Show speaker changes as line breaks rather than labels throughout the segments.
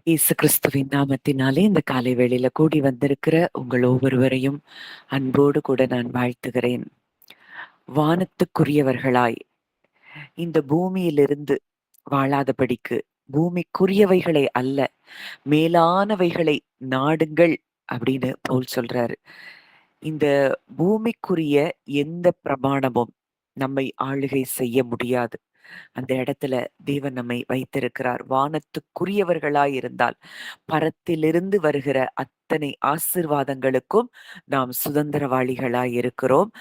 இயேசு கிறிஸ்துவின் நாமத்தினாலே இந்த காலை வேளையில கூடி வந்திருக்கிற உங்கள் ஒவ்வொருவரையும் அன்போடு கூட நான் வாழ்த்துகிறேன். வானத்துக்குரியவர்களாய் இந்த பூமியிலிருந்து வாழாதபடிக்கு, பூமிக்குரியவைகளை அல்ல மேலானவைகளை நாடுங்கள் அப்படின்னு பவுல் சொல்றாரு. இந்த பூமிக்குரிய எந்த பிரமாணமும் நம்மை ஆளுகை செய்ய முடியாது. அந்த இடத்துல தேவன் நம்மை வைத்திருக்கிறார். வானத்துக்குரியவர்களாய் இருந்தால் பரத்திலிருந்து வருகிற அத்தனை ஆசீர்வாதங்களுக்கும் நாம் சுதந்திரவாளிகளாய் இருக்கிறோம்.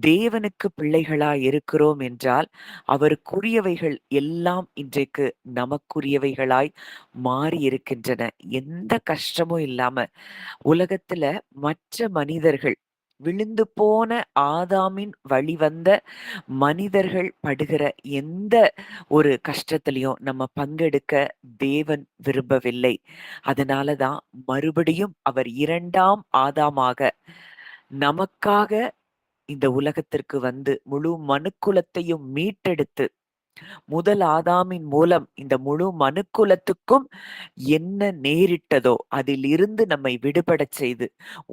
தேவனுக்கு பிள்ளைகளாய் இருக்கிறோம் என்றால் அவருக்குரியவைகள் எல்லாம் இன்றைக்கு நமக்குரியவைகளாய் மாறி இருக்கின்றன. எந்த கஷ்டமும் இல்லாம உலகத்துல மற்ற மனிதர்கள் விழுந்து போன ஆதாமின் வழிவந்த மனிதர்கள் படுகிற எந்த ஒரு கஷ்டத்திலையும் நம்ம பங்கெடுக்க தேவன் விரும்பவில்லை. அதனாலதான் மறுபடியும் அவர் 2ஆம் ஆதாமாக நமக்காக இந்த உலகத்திற்கு வந்து முழு மனுக்குலத்தையும் மீட்டெடுத்து முதல் ஆதாமின் மூலம் இந்த முழு மனுக்குலத்துக்கும் என்ன நேரிட்டதோ அதில் இருந்து நம்மை விடுபடச் செய்து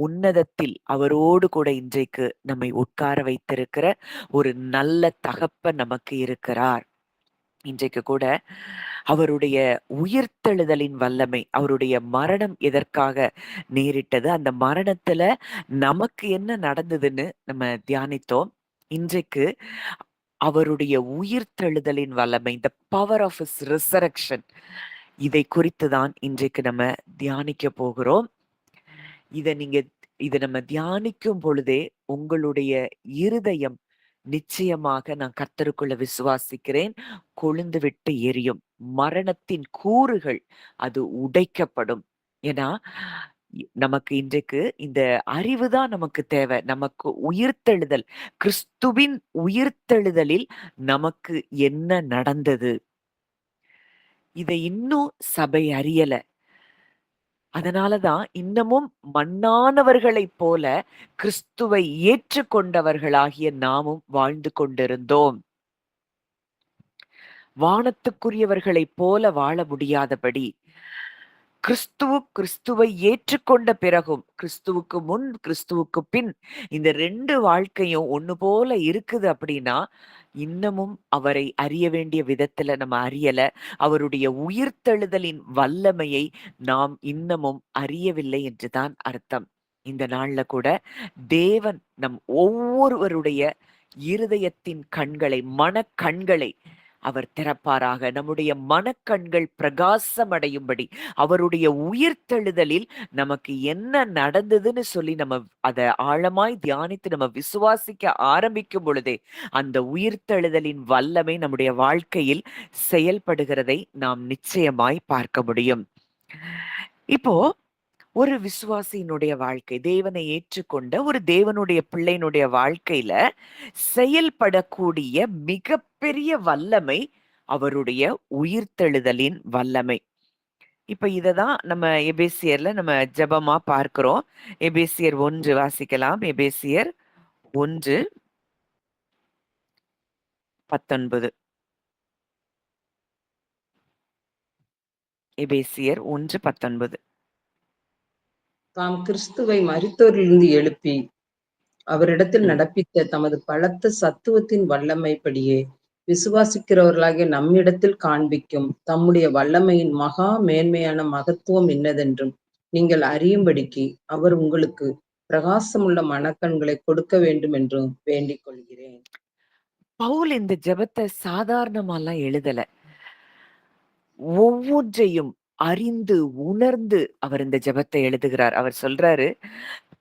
உன்னதத்தில் அவரோடு கூட இன்றைக்கு நம்மை உட்கார வைத்திருக்கிற ஒரு நல்ல தகப்பன் நமக்கு இருக்கிறார். இன்றைக்கு கூட அவருடைய உயிர்த்தெழுதலின் வல்லமை, அவருடைய மரணம் எதற்காக நேரிட்டது, அந்த மரணத்துல நமக்கு என்ன நடந்ததுன்னு நம்ம தியானித்தோம். இன்றைக்கு அவருடைய உயிர்த்தெழுதலின் வல்லமை, the power of his resurrection, இதை குறித்துதான் இன்றைக்கு நம்ம தியானிக்க போகிறோம். இதை நம்ம தியானிக்கும் பொழுதே உங்களுடைய இருதயம் நிச்சயமாக நான் கர்த்தருக்குள்ள விசுவாசிக்கிறேன் கொழுந்து விட்டு எரியும். மரணத்தின் கூறுகள் அது உடைக்கப்படும். ஏன்னா நமக்கு இன்றைக்கு இந்த அறிவுதான் நமக்கு தேவை. நமக்கு உயிர்த்தெழுதல், கிறிஸ்துவின் உயிர்த்தெழுதலில் நமக்கு என்ன நடந்தது, இதை இன்னும் சபை அறியல. அதனாலதான் இன்னமும் மண்ணானவர்களைப் போல கிறிஸ்துவை ஏற்றுக்கொண்டவர்களாகிய நாமும் வாழ்ந்து கொண்டிருந்தோம். வானத்துக்குரியவர்களைப் போல வாழ முடியாதபடி கிறிஸ்துவை ஏற்றுக்கொண்ட பிறகும், கிறிஸ்துவுக்கு முன் கிறிஸ்துவுக்கு பின், இந்த 2 வாழ்க்கையும் ஒண்ணு போல இருக்குது அப்படின்னா இன்னமும் அவரை அறிய வேண்டிய விதத்துல நம்ம அறியல. அவருடைய உயிர்த்தெழுதலின் வல்லமையை நாம் இன்னமும் அறியவில்லை என்றுதான் அர்த்தம். இந்த நாள்ல கூட தேவன் நம் ஒவ்வொருவருடைய இருதயத்தின் கண்களை, மனக்கண்களை அவர் திறப்பாராக. நம்முடைய மனக்கண்கள் பிரகாசமடையும்படி அவருடைய உயிர்த்தெழுதலில் நமக்கு என்ன நடந்ததுன்னு சொல்லி நம்ம அதை ஆழமாய் தியானித்து நம்ம விசுவாசிக்க ஆரம்பிக்கும் பொழுதே அந்த உயிர்த்தெழுதலின் வல்லமை நம்முடைய வாழ்க்கையில் செயல்படுகிறதை நாம் நிச்சயமாய் பார்க்க முடியும். இப்போ ஒரு விசுவாசியினுடைய வாழ்க்கை, தேவனை ஏற்றுக்கொண்ட ஒரு தேவனுடைய பிள்ளையினுடைய வாழ்க்கையில செயல்படக்கூடிய மிகப்பெரிய வல்லமை அவருடைய உயிர்த்தெழுதலின் வல்லமை. இப்ப இததான் நம்ம எபேசியர்ல நம்ம ஜெபமா பார்க்கிறோம். எபேசியர் 1 வாசிக்கலாம். எபேசியர் 1:19. எபேசியர் 1:19.
தாம் கிறிஸ்துவை மரித்தோரிலிருந்து எழுப்பி அவரிடத்தில் நடப்பித்த தமது பலத்த சத்துவத்தின் வல்லமைப்படியே விசுவாசிக்கிறவர்களாகிய நம்மிடத்தில் காண்பிக்கும் தம்முடைய வல்லமையின் மகா மேன்மையான மகத்துவம் என்னதென்றும் நீங்கள் அறியும்படிக்கு அவர் உங்களுக்கு பிரகாசமுள்ள மனக்கண்களை கொடுக்க வேண்டும் என்றும் வேண்டிக் கொள்கிறேன்.
பவுல் இந்த ஜெபத்தை சாதாரணமாலாம் எழுதல. ஒவ்வொன்றையும் அறிந்து உணர்ந்து அவர் இந்த ஜெபத்தை எழுதுகிறார். அவர் சொல்றாரு,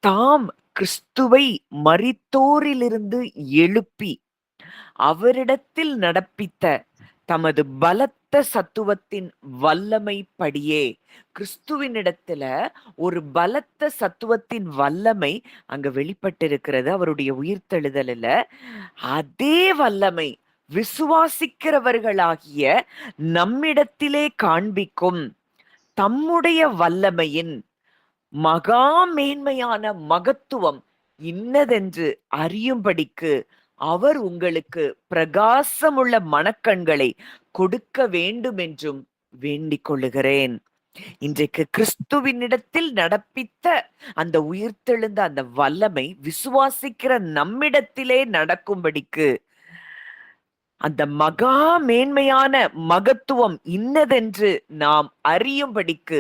தாம் கிறிஸ்துவை மரித்தோரிலிருந்து எழுப்பி அவரிடத்தில் நடப்பித்த தமது பலத்த சத்துவத்தின் வல்லமைப்படியே. கிறிஸ்துவினிடத்துல ஒரு பலத்த சத்துவத்தின் வல்லமை அங்க வெளிப்பட்டிருக்கிறது அவருடைய உயிர்த்தெழுதலில். அதே வல்லமை விசுவாசிக்கிறவர்களாகிய நம்மிடத்திலே காண்பிக்கும் தம்முடைய வல்லமையின் மகா மேன்மையான மகத்துவம் இன்னதென்று அறியும்படிக்கு அவர் உங்களுக்கு பிரகாசமுள்ள மனக்கண்களை கொடுக்க வேண்டும் என்றும் வேண்டிக் கொள்ளுகிறேன். இன்றைக்கு கிறிஸ்துவினிடத்தில் நடப்பித்த அந்த உயிர்த்தெழுந்த அந்த வல்லமை விசுவாசிக்கிற நம்மிடத்திலே நடக்கும்படிக்கு அந்த மகா மேன்மையான மகத்துவம் இன்னதென்று நாம் அறியும்படிக்கு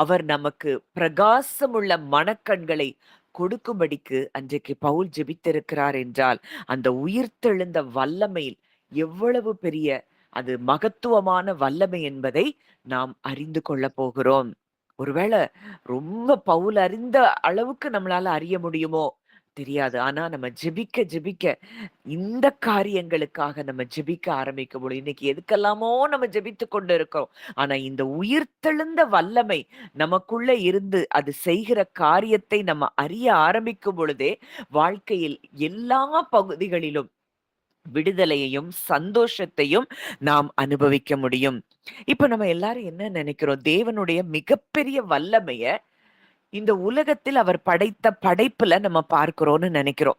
அவர் நமக்கு பிரகாசமுள்ள மனக்கண்களை கொடுக்கும்படிக்கு அன்றைக்கு பவுல் ஜெபித்திருக்கிறார் என்றால் அந்த உயிர்த்தெழுந்த வல்லமையில் எவ்வளவு பெரிய அது மகத்துவமான வல்லமை என்பதை நாம் அறிந்து கொள்ள போகிறோம். ஒருவேளை ரொம்ப பவுல் அறிந்த அளவுக்கு நம்மளால அறிய முடியுமோ தெரியாது. ஆனா நம்ம ஜெபிக்க ஜெபிக்க இந்த காரியங்களுக்காக நம்ம ஜெபிக்க ஆரம்பிக்க முடியும். இன்னைக்கு எதுக்கெல்லாமோ நம்ம ஜெபித்துக் கொண்டு இருக்கோம். ஆனா இந்த உயிர்த்தெழுந்த வல்லமை நமக்குள்ள இருந்து அது செய்கிற காரியத்தை நம்ம அறிய ஆரம்பிக்கும் பொழுதே வாழ்க்கையில் எல்லா பகுதிகளிலும் விடுதலையையும் சந்தோஷத்தையும் நாம் அனுபவிக்க முடியும். இப்ப நம்ம எல்லாரும் என்ன நினைக்கிறோம்? தேவனுடைய மிகப்பெரிய வல்லமைய இந்த உலகத்தில் அவர் படைத்த படைப்புல நம்ம பார்க்கிறோம்னு நினைக்கிறோம்.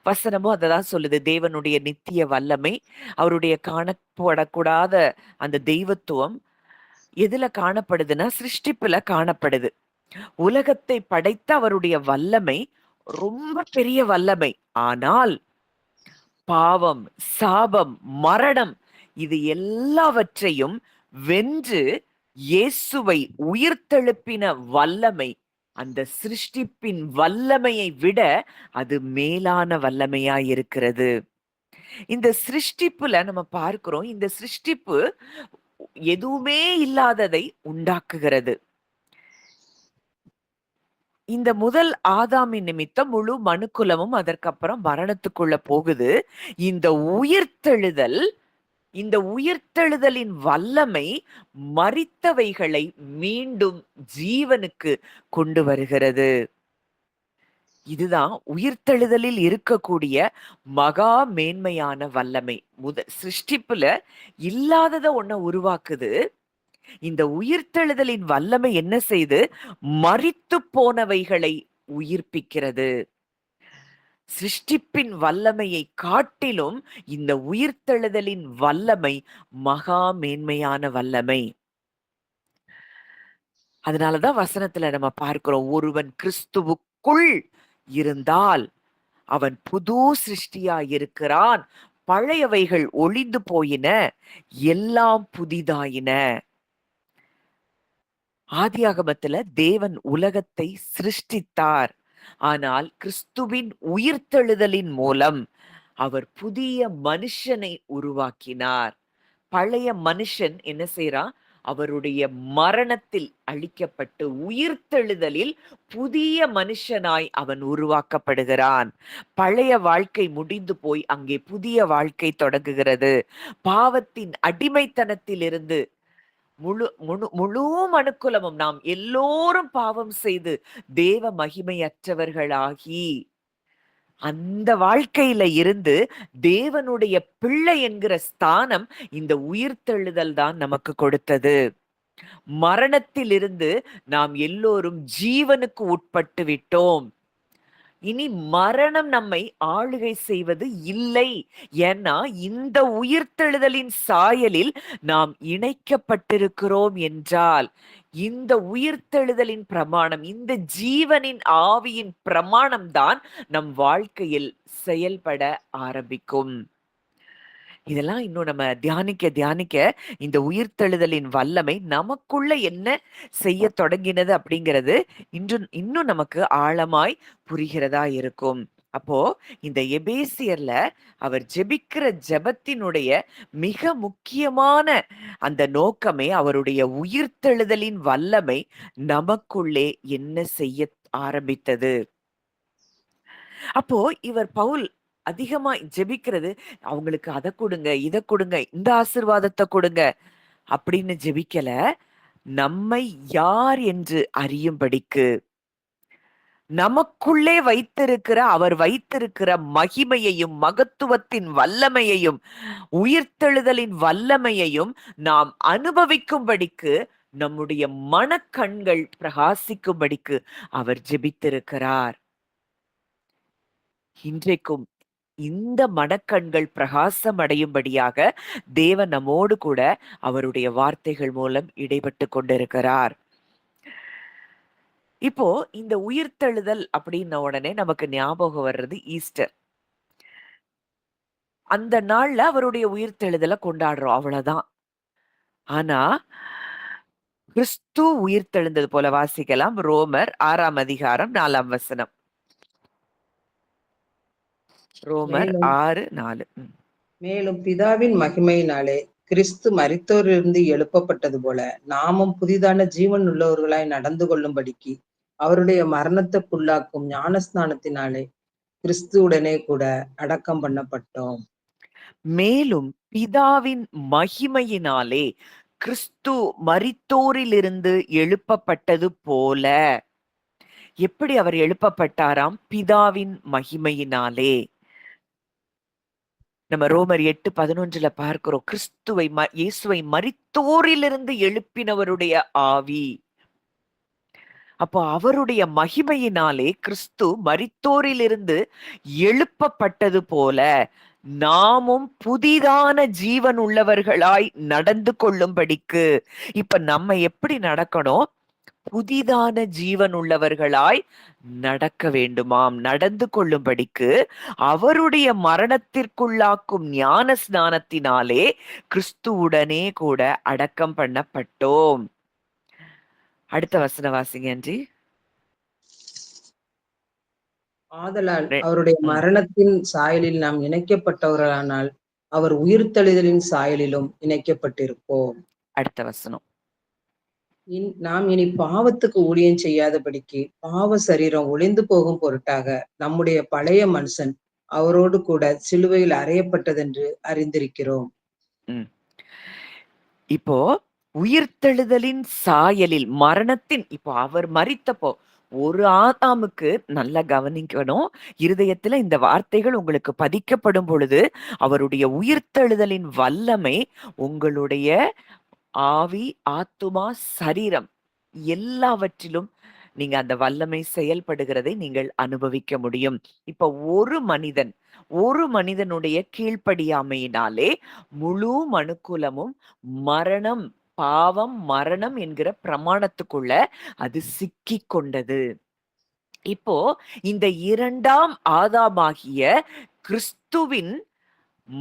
வசனமும் அததான் சொல்லுது. தேவனுடைய நித்திய வல்லமை, அவருடைய காணப்படக்கூடாத அந்த தெய்வத்துவம் எதுல காணப்படுதுன்னா சிருஷ்டிப்புல காணப்படுது. உலகத்தை படைத்த அவருடைய வல்லமை ரொம்ப பெரிய வல்லமை. ஆனால் பாவம், சாபம், மரணம் இது எல்லாவற்றையும் வென்று இயேசுவை உயிர்த்தெழுப்பின வல்லமை அந்த சிருஷ்டிப்பின் வல்லமையை விட அது மேலான வல்லமையாய் இருக்கிறது. இந்த சிருஷ்டிப்புல நம்ம பார்க்கிறோம். இந்த சிருஷ்டிப்பு எதுவுமே இல்லாததை உண்டாக்குகிறது. இந்த முதல் ஆதாமின் நிமித்தம் முழு மனுக்குலமும் அதற்கப்புறம் மரணத்துக்குள்ள போகுது. இந்த உயிர்த்தெழுதல் இந்த உயிர்த்தெழுதலின் வல்லமை மரித்தவைகளை மீண்டும் ஜீவனுக்கு கொண்டு வருகிறது. இதுதான் உயிர்த்தெழுதலில் இருக்கக்கூடிய மகா மேன்மையான வல்லமை. சிருஷ்டிப்புல இல்லாதத ஒன்ன உருவாக்குது. இந்த உயிர்த்தெழுதலின் வல்லமை என்ன செய்து மரித்து போனவைகளை உயிர்ப்பிக்கிறது. சிருஷ்டிப்பின் வல்லமையை காட்டிலும் இந்த உயிர்த்தெழுதலின் வல்லமை மகா மேன்மையான வல்லமை. அதனாலதான் வசனத்துல நம்ம பார்க்கிறோம், ஒருவன் கிறிஸ்துவுக்குள் இருந்தால் அவன் புது சிருஷ்டியா இருக்கிறான், பழையவைகள் ஒளிந்து போயின, எல்லாம் புதிதாயின. ஆதியாகமத்துல தேவன் உலகத்தை சிருஷ்டித்தார். ஆனால் கிறிஸ்துவின் உயிர்த்தெழுதலின் மூலம் அவர் புதிய மனுஷனை உருவாக்கினார். பழைய மனுஷன் என்ன செய்றான்? அவருடைய மரணத்தில் அழிக்கப்பட்டு உயிர்த்தெழுதலில் புதிய மனுஷனாய் அவன் உருவாக்கப்படுகிறான். பழைய வாழ்க்கை முடிந்து போய் அங்கே புதிய வாழ்க்கை தொடங்குகிறது. பாவத்தின் அடிமைத்தனத்திலிருந்து முழு முழு முழு மனுக்குலமும் நாம் எல்லோரும் பாவம் செய்து தேவ மகிமையற்றவர்களாகி அந்த வாழ்க்கையில இருந்து தேவனுடைய பிள்ளை என்கிற ஸ்தானம் இந்த உயிர்த்தெழுதல் தான் நமக்கு கொடுத்தது. மரணத்திலிருந்து நாம் எல்லோரும் ஜீவனுக்கு உட்பட்டு விட்டோம். இனி மரணம் நம்மை ஆளுகை செய்வது இல்லை. ஏன்னா இந்த உயிர்த்தெழுதலின் சாயலில் நாம் இணைக்கப்பட்டிருக்கிறோம் என்றால் இந்த உயிர்த்தெழுதலின் பிரமாணம், இந்த ஜீவனின் ஆவியின் பிரமாணம் தான் நம் வாழ்க்கையில் செயல்பட ஆரம்பிக்கும். இதெல்லாம் இன்னும் நம்ம தியானிக்க தியானிக்க இந்த உயிர்த்தெழுதலின் வல்லமை நமக்குள்ள என்ன செய்ய தொடங்கினது அப்படிங்கிறது இன்னும் நமக்கு ஆழமாய் புரிகிறதா இருக்கும். அப்போ இந்த எபேசியர்ல அவர் ஜெபிக்கிற ஜெபத்தினுடைய மிக முக்கியமான அந்த நோக்கமே அவருடைய உயிர்த்தெழுதலின் வல்லமை நமக்குள்ளே என்ன செய்ய ஆரம்பித்தது. அப்போ இவர் பவுல் அதிகமா ஜெபிக்கிறது, அவங்களுக்கு அத கொடுங்க, இத கொடுங்க, இந்த ஆசீர்வாதத்தை கொடுங்க அப்படின்னு ஜெபிக்கல. நம்மை யார் என்று அறியும்படிக்கு, நமக்குள்ளே வைத்திருக்கிற அவர் வைத்திருக்கிற மகிமையையும் மகத்துவத்தின் வல்லமையையும் உயிர்த்தெழுதலின் வல்லமையையும் நாம் அனுபவிக்கும்படிக்கு, நம்முடைய மனக்கண்கள் பிரகாசிக்கும்படிக்கு அவர் ஜெபித்திருக்கிறார். இன்றைக்கும் இந்த மனக்கண்கள் பிரகாசம் அடையும்படியாக தேவன் நம்மோடு கூட அவருடைய வார்த்தைகள் மூலம் இடைப்பட்டு கொண்டிருக்கிறார். இப்போ இந்த உயிர்த்தெழுதல் அப்படின்ன உடனே நமக்கு ஞாபகம் வர்றது ஈஸ்டர். அந்த நாள்ல அவருடைய உயிர்த்தெழுதல கொண்டாடுறோம். அவ்வளவுதான். ஆனா, கிறிஸ்து உயிர்த்தெழுந்தது போல வாசிக்கலாம். ரோமர் 6ஆம் அதிகாரம் 4ஆம் வசனம். ரோமர்
மேலும்
6:4.
மேலும் பிதாவின் மகிமையினாலே கிறிஸ்து மரித்தோரிலிருந்து எழுப்பப்பட்டது போல நாமும் புதிதான ஜீவன் உள்ளவர்களாய் நடந்து கொள்ளும்படிக்கு அவருடைய மரணத்துக்குள்ளாக்கும் ஞானஸ்நானத்தினாலே கிறிஸ்துவுடனே கூட அடக்கம் பண்ணப்பட்டோம்.
மேலும் பிதாவின் மகிமையினாலே கிறிஸ்து மரித்தோரிலிருந்து எழுப்பப்பட்டது போல. எப்படி அவர் எழுப்பப்பட்டாராம்? பிதாவின் மகிமையினாலே. நம்ம ரோமர் 8:11 பார்க்கிறோம். இயேசுவை மரித்தோரிலிருந்து எழுப்பினவருடைய ஆவி. அப்போ அவருடைய மகிமையினாலே கிறிஸ்து மரித்தோரிலிருந்து எழுப்பப்பட்டது போல நாமும் புதிதான ஜீவன் உள்ளவர்களாய் நடந்து கொள்ளும்படிக்கு. இப்ப நம்ம எப்படி நடக்கணும்? புதிதான ஜீவன் உள்ளவர்களாய் நடக்க வேண்டுமாம். நடந்து கொள்ளும்படிக்கு அவருடைய மரணத்திற்குள்ளாக்கும் ஞான ஸ்நானத்தினாலே கிறிஸ்துவுடனே கூட அடக்கம் பண்ணப்பட்டோம். அடுத்த வசன வாசிங்க அன்றி.
ஆதலால் அவருடைய மரணத்தின் சாயலில் நாம் இணைக்கப்பட்டவர்களானால் அவர் உயிர்த்தெழுதலின் சாயலிலும் இணைக்கப்பட்டிருப்போம்.
அடுத்த வசனம்.
நாம் இனி பாவத்துக்கு ஊழியம் செய்யாதபடிக்கு பாவ சரீரம் ஒளிந்து போகும் பொருட்டாக நம்முடைய பழைய மனுஷன் அவரோடு கூட சிலுவையில் அறையப்பட்டதென்று அறிந்திருக்கிறோம்.
இப்போ உயிர்த்தெழுதலின் சாயலில் மரணத்தின் இப்போ அவர் மரித்தப்போ ஒரு ஆதாமுக்கு நல்லா கவனிக்கணும். இருதயத்துல இந்த வார்த்தைகள் உங்களுக்கு பதிக்கப்படும் பொழுது அவருடைய உயிர்த்தெழுதலின் வல்லமை உங்களுடைய ஆவி, ஆத்துமா, சரீரம் எல்லாவற்றிலும் நீங்க அந்த வல்லமை செயல்படுகிறதை நீங்கள் அனுபவிக்க முடியும். இப்ப ஒரு மனிதனுடைய கீழ்ப்படியாமையினாலே முழு மனுக்குலமும் மரணம், பாவம், மரணம் என்கிற பிரமாணத்துக்குள்ள அது சிக்கிக் கொண்டது. இப்போ இந்த 2ஆம் ஆதாமாகிய கிறிஸ்துவின்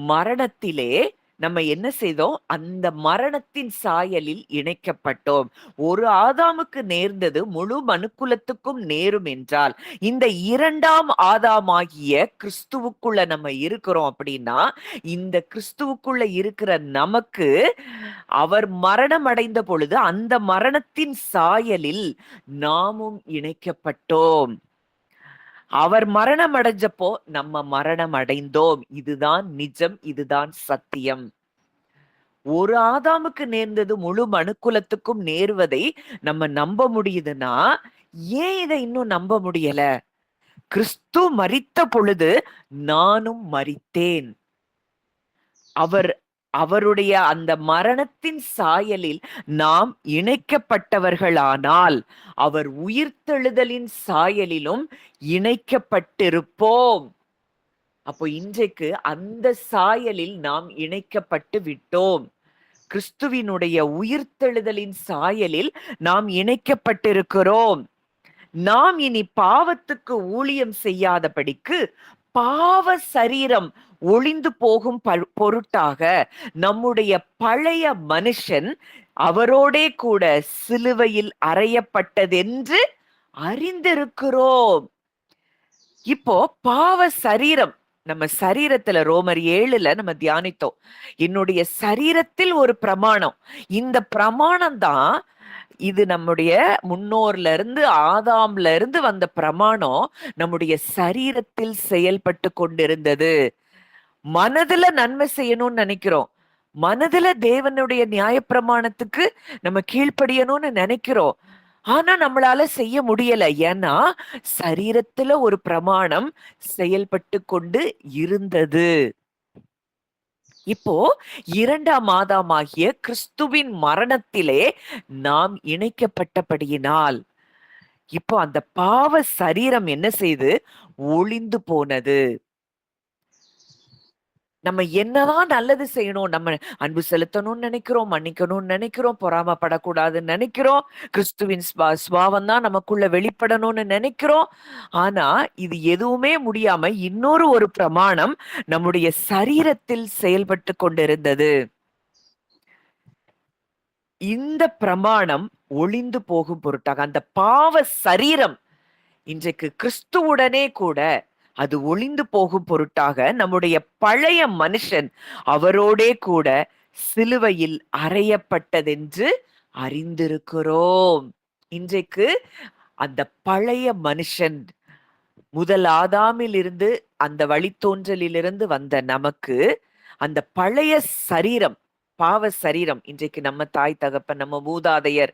மரணத்திலே நம்ம என்ன செய்தோம்? அந்த மரணத்தின் சாயலில் இணைக்கப்பட்டோம். ஒரு ஆதாமுக்கு நேர்ந்தது முழு மனுக்குலத்துக்கும் நேரும் என்றால், இந்த 2ஆம் ஆதாமாகிய கிறிஸ்துவுக்குள்ள நம்ம இருக்கிறோம் அப்படின்னா, இந்த கிறிஸ்துவுக்குள்ள இருக்கிற நமக்கு அவர் மரணம் அடைந்த பொழுது அந்த மரணத்தின் சாயலில் நாமும் இணைக்கப்பட்டோம். அவர் மரணம் அடைஞ்சப்போ நம்ம மரணம் அடைந்தோம். இதுதான் நிஜம், இதுதான் சத்தியம். ஒரு ஆதாமுக்கு நேர்ந்தது முழு மனுக்குலத்துக்கும் நேர்வதை நம்ம நம்ப முடியுதுன்னா, ஏன் இதை இன்னும் நம்ப முடியல? கிறிஸ்து மரித்த பொழுது நானும் மரித்தேன். அவருடைய அந்த மரணத்தின் சாயலில் நாம் இணைக்கப்பட்டவர்களானால் அவர் உயிர்த்தெழுதலின் சாயலிலும் இணைக்கப்பட்டிருப்போம். அப்போ இன்றைக்கு அந்த சாயலில் நாம் இணைக்கப்பட்டு விட்டோம். கிறிஸ்துவினுடைய உயிர்த்தெழுதலின் சாயலில் நாம் இணைக்கப்பட்டிருக்கிறோம். நாம் இனி பாவத்துக்கு ஊழியம் செய்யாதபடிக்கு பாவ சரீரம் ஒளிந்து போகும் பொருட்டாக நம்முடைய பழைய மனுஷன் அவரோடே கூட சிலுவையில் அறையப்பட்டதென்று அறிந்திருக்கிறோம். இப்போ பாவ சரீரம் நம்ம சரீரத்துல ரோமர் 7 நம்ம தியானித்தோம். என்னுடைய சரீரத்தில் ஒரு பிரமாணம். இந்த பிரமாணம் தான் இது நம்முடைய முன்னோர்ல இருந்து ஆதாம்ல இருந்து வந்த பிரமாணம் நம்முடைய சரீரத்தில் செயல்பட்டு கொண்டிருந்தது. மனதுல நன்மை செய்யணும்னு நினைக்கிறோம். மனதுல தேவனுடைய நியாயப்பிரமாணத்துக்கு நம்ம கீழ்ப்படியணும்னு நினைக்கிறோம். ஆனா நம்மளால செய்ய முடியல. ஏன்னா சரீரத்துல ஒரு பிரமாணம் செயல்பட்டு கொண்டு இருந்தது. இப்போ 2ஆம் ஆதாமாகிய கிறிஸ்துவின் மரணத்திலே நாம் இணைக்கப்பட்டபடியினால் இப்போ அந்த பாவ சரீரம் என்ன செய்து ஒளிந்து போனது. நம்ம என்னதான் நல்லது செய்யணும், நம்ம அன்பு செலுத்தணும்னு நினைக்கிறோம், மன்னிக்கணும்னு நினைக்கிறோம், பொறாமப்படக்கூடாதுன்னு நினைக்கிறோம், கிறிஸ்துவின் சுபாவம் தான் நமக்குள்ள வெளிப்படணும்னு நினைக்கிறோம். ஆனா இது எதுவுமே முடியாம இன்னொரு ஒரு பிரமாணம் நம்முடைய சரீரத்தில் செயல்பட்டு கொண்டிருந்தது. இந்த பிரமாணம் ஒளிந்து போகும் பொருட்டாக அந்த பாவ சரீரம் இன்றைக்கு கிறிஸ்துவுடனே கூட அது ஒளிந்து போகும் பொருட்டாக நம்முடைய பழைய மனுஷன் அவரோடே கூட சிலுவையில் அறையப்பட்டதென்று அறிந்திருக்கிறோம். இன்றைக்கு அந்த பழைய மனுஷன் முதல் ஆதாமில் இருந்து அந்த வழித்தோன்றலிலிருந்து வந்த நமக்கு அந்த பழைய சரீரம் பாவ சரீரம் இன்றைக்கு நம்ம தாய் தகப்பன் நம்ம மூதாதையர்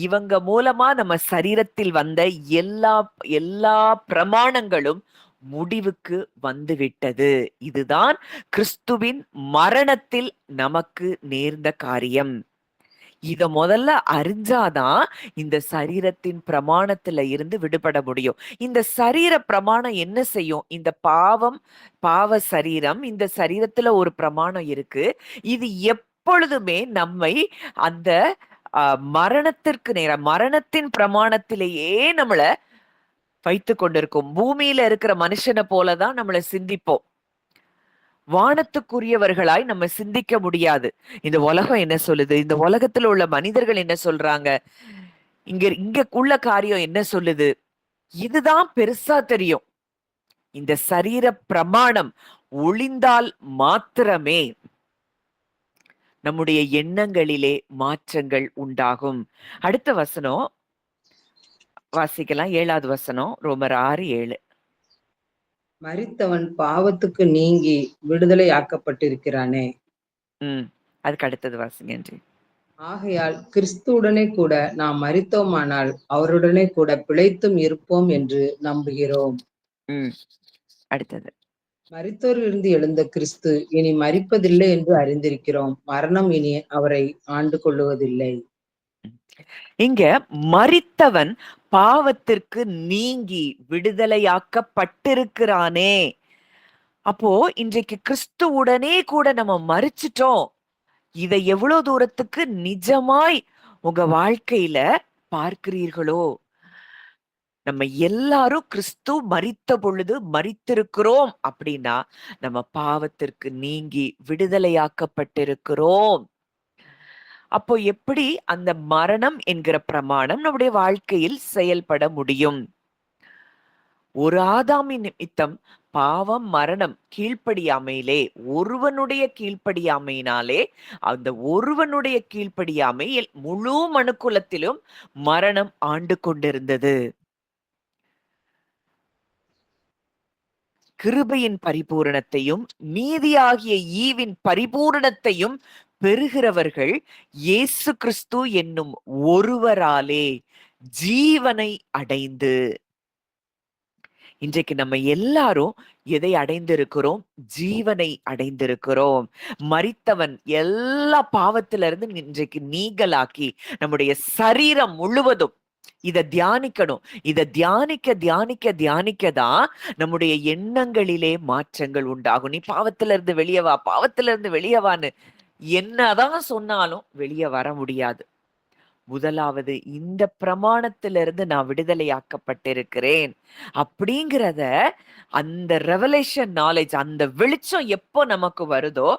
இவங்க மூலமா நம்ம சரீரத்தில் வந்த எல்லா எல்லா பிரமாணங்களும் முடிவுக்கு வந்துவிட்டது. இதுதான் கிறிஸ்துவின் மரணத்தில் நமக்கு நேர்ந்த காரியம். இத முதல்ல அறிஞ்சாதான் இந்த சரீரத்தின் பிரமாணத்துல இருந்து விடுபட முடியும். இந்த சரீர பிரமாணம் என்ன செய்யும்? இந்த பாவ சரீரம் இந்த சரீரத்துல ஒரு பிரமாணம் இருக்கு. இது எப்பொழுதுமே நம்மை அந்த மரணத்திற்கு நேரம் மரணத்தின் பிரமாணத்திலேயே நம்மள வைத்து கொண்டிருக்கும். பூமியில இருக்கிற மனுஷனை போலதான் நம்மளை சிந்திப்போம். வானத்துக்குரியவர்களாய் நம்ம சிந்திக்க முடியாது. இந்த உலகம் என்ன சொல்லுது? இந்த உலகத்துல உள்ள மனிதர்கள் என்ன சொல்றாங்க? இங்க உள்ள காரியம் என்ன சொல்லுது? இதுதான் பெருசா தெரியும். இந்த சரீர பிரமாணம் ஒளிந்தால் மாத்திரமே நம்முடைய எண்ணங்களிலே மாற்றங்கள் உண்டாகும். அடுத்த வசனம் வாசிக்கலாம். 7வது வசனம், ரோமர் 6:7.
மரித்தவன் பாவத்துக்கு நீங்கி விடுதலை ஆக்கப்பட்டிருக்கிறானே.
அதுக்கு அடுத்தது வாசிங்க.
ஆகையால் கிறிஸ்துவுடனே கூட நாம் மரித்தோமானால் அவருடனே கூட பிழைத்தும் இருப்போம் என்று நம்புகிறோம்.
அடுத்தது,
மரித்தோரிலிருந்து எழுந்த கிறிஸ்து இனி மரிப்பதில்லை என்று அறிந்திருக்கிறோம். மரணம் இனி அவரை ஆண்டு கொள்ளுவதில்லை.
இங்க மரித்தவன் பாவத்திற்கு நீங்கி விடுதலையாக்கப்பட்டிருக்கிறானே. அப்போ இன்றைக்கு கிறிஸ்துவுடனே கூட நம்ம மரிச்சிட்டோம். இதை எவ்வளவு தூரத்துக்கு நிஜமாய் உங்க வாழ்க்கையில பார்க்கிறீர்களோ? நம்ம எல்லாரும் கிறிஸ்து மரித்த பொழுது மரித்திருக்கிறோம் அப்படின்னா நம்ம பாவத்திற்கு நீங்கி விடுதலையாக்கப்பட்டிருக்கிறோம். அப்போ எப்படி அந்த மரணம் என்கிற பிரமாணம் நம்முடைய வாழ்க்கையில் செயல்பட முடியும்? ஒரு ஆதாமின் நிமித்தம் பாவம் மரணம் கீழ்ப்படியாமையிலே ஒருவனுடைய கீழ்ப்படியாமையினாலே அந்த ஒருவனுடைய கீழ்ப்படியாமையில் முழு மனுக்குலத்திலும் மரணம் ஆண்டு கொண்டிருந்தது. கிருபையின் பரிபூரணத்தையும் நீதியாகிய ஈவின் பரிபூரணத்தையும் பெறுகிறவர்கள் இயேசு கிறிஸ்து என்னும் ஒருவராலே ஜீவனை அடைந்து. இன்றைக்கு நம்ம எல்லாரும் எதை அடைந்திருக்கிறோம்? ஜீவனை அடைந்திருக்கிறோம். மரித்தவன் எல்லா பாவத்திலிருந்து இன்றைக்கு நீங்களாக்கி நம்முடைய சரீரம் முழுவதும் இத தியானிக்கணும். இத தியானிக்க தியானிக்க தியானிக்கதான் நம்முடைய எண்ணங்களிலே மாற்றங்கள் உண்டாகும். நீ பாவத்துல இருந்து வெளியே வா, பாவத்துல இருந்து வெளியே வான்னு என்னதான் சொன்னாலும் வெளியே வர முடியாது. முதலாவது இந்த பிரமாணத்திலிருந்து நான் விடுதலையாக்கப்பட்டிருக்கிறேன் அப்படிங்கிறத அந்த ரெவலேஷன் நாலேஜ் அந்த வெளிச்சம் எப்போ நமக்கு வருதோ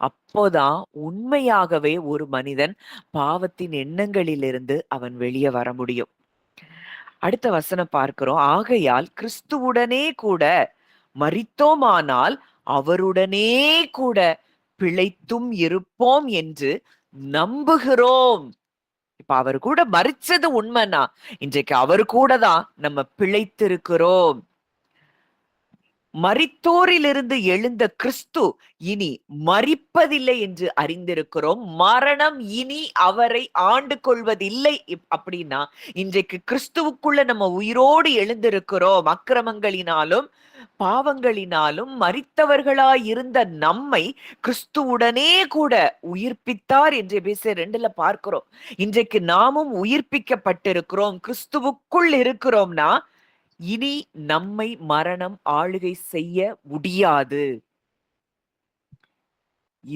அப்போதான் உண்மையாகவே ஒரு மனிதன் பாவத்தின் எண்ணங்களிலிருந்து அவன் வெளியே வர முடியும். அடுத்த வசனம் பார்க்கிறோம். ஆகையால் கிறிஸ்துவுடனே கூட மரித்தோமானால் அவருடனே கூட பிழைத்தும் இருப்போம் என்று நம்புகிறோம். இப்ப அவர் கூட மரிச்சது உண்மைனா இன்றைக்கு அவர் கூட தான் நம்ம பிழைத்திருக்கிறோம். மரித்தோரிலிருந்து எழுந்த கிறிஸ்து இனி மரிப்பதில்லை என்று அறிந்திருக்கிறோம். மரணம் இனி அவரை ஆண்டு கொள்வதில்லை. அப்படின்னா இன்றைக்கு கிறிஸ்துவுக்குள்ள நம்ம உயிரோடு எழுந்திருக்கிறோம். அக்கிரமங்களினாலும் பாவங்களினாலும் மரித்தவர்களாய் இருந்த நம்மை கிறிஸ்துவுடனே கூட உயிர்ப்பித்தார் என்று எபேசியர் 2 பார்க்கிறோம். இன்றைக்கு நாமும் உயிர்ப்பிக்கப்பட்டிருக்கிறோம், கிறிஸ்துவுக்குள் இருக்கிறோம்னா இனி நம்மை மரணம் ஆளுகை செய்ய முடியாது.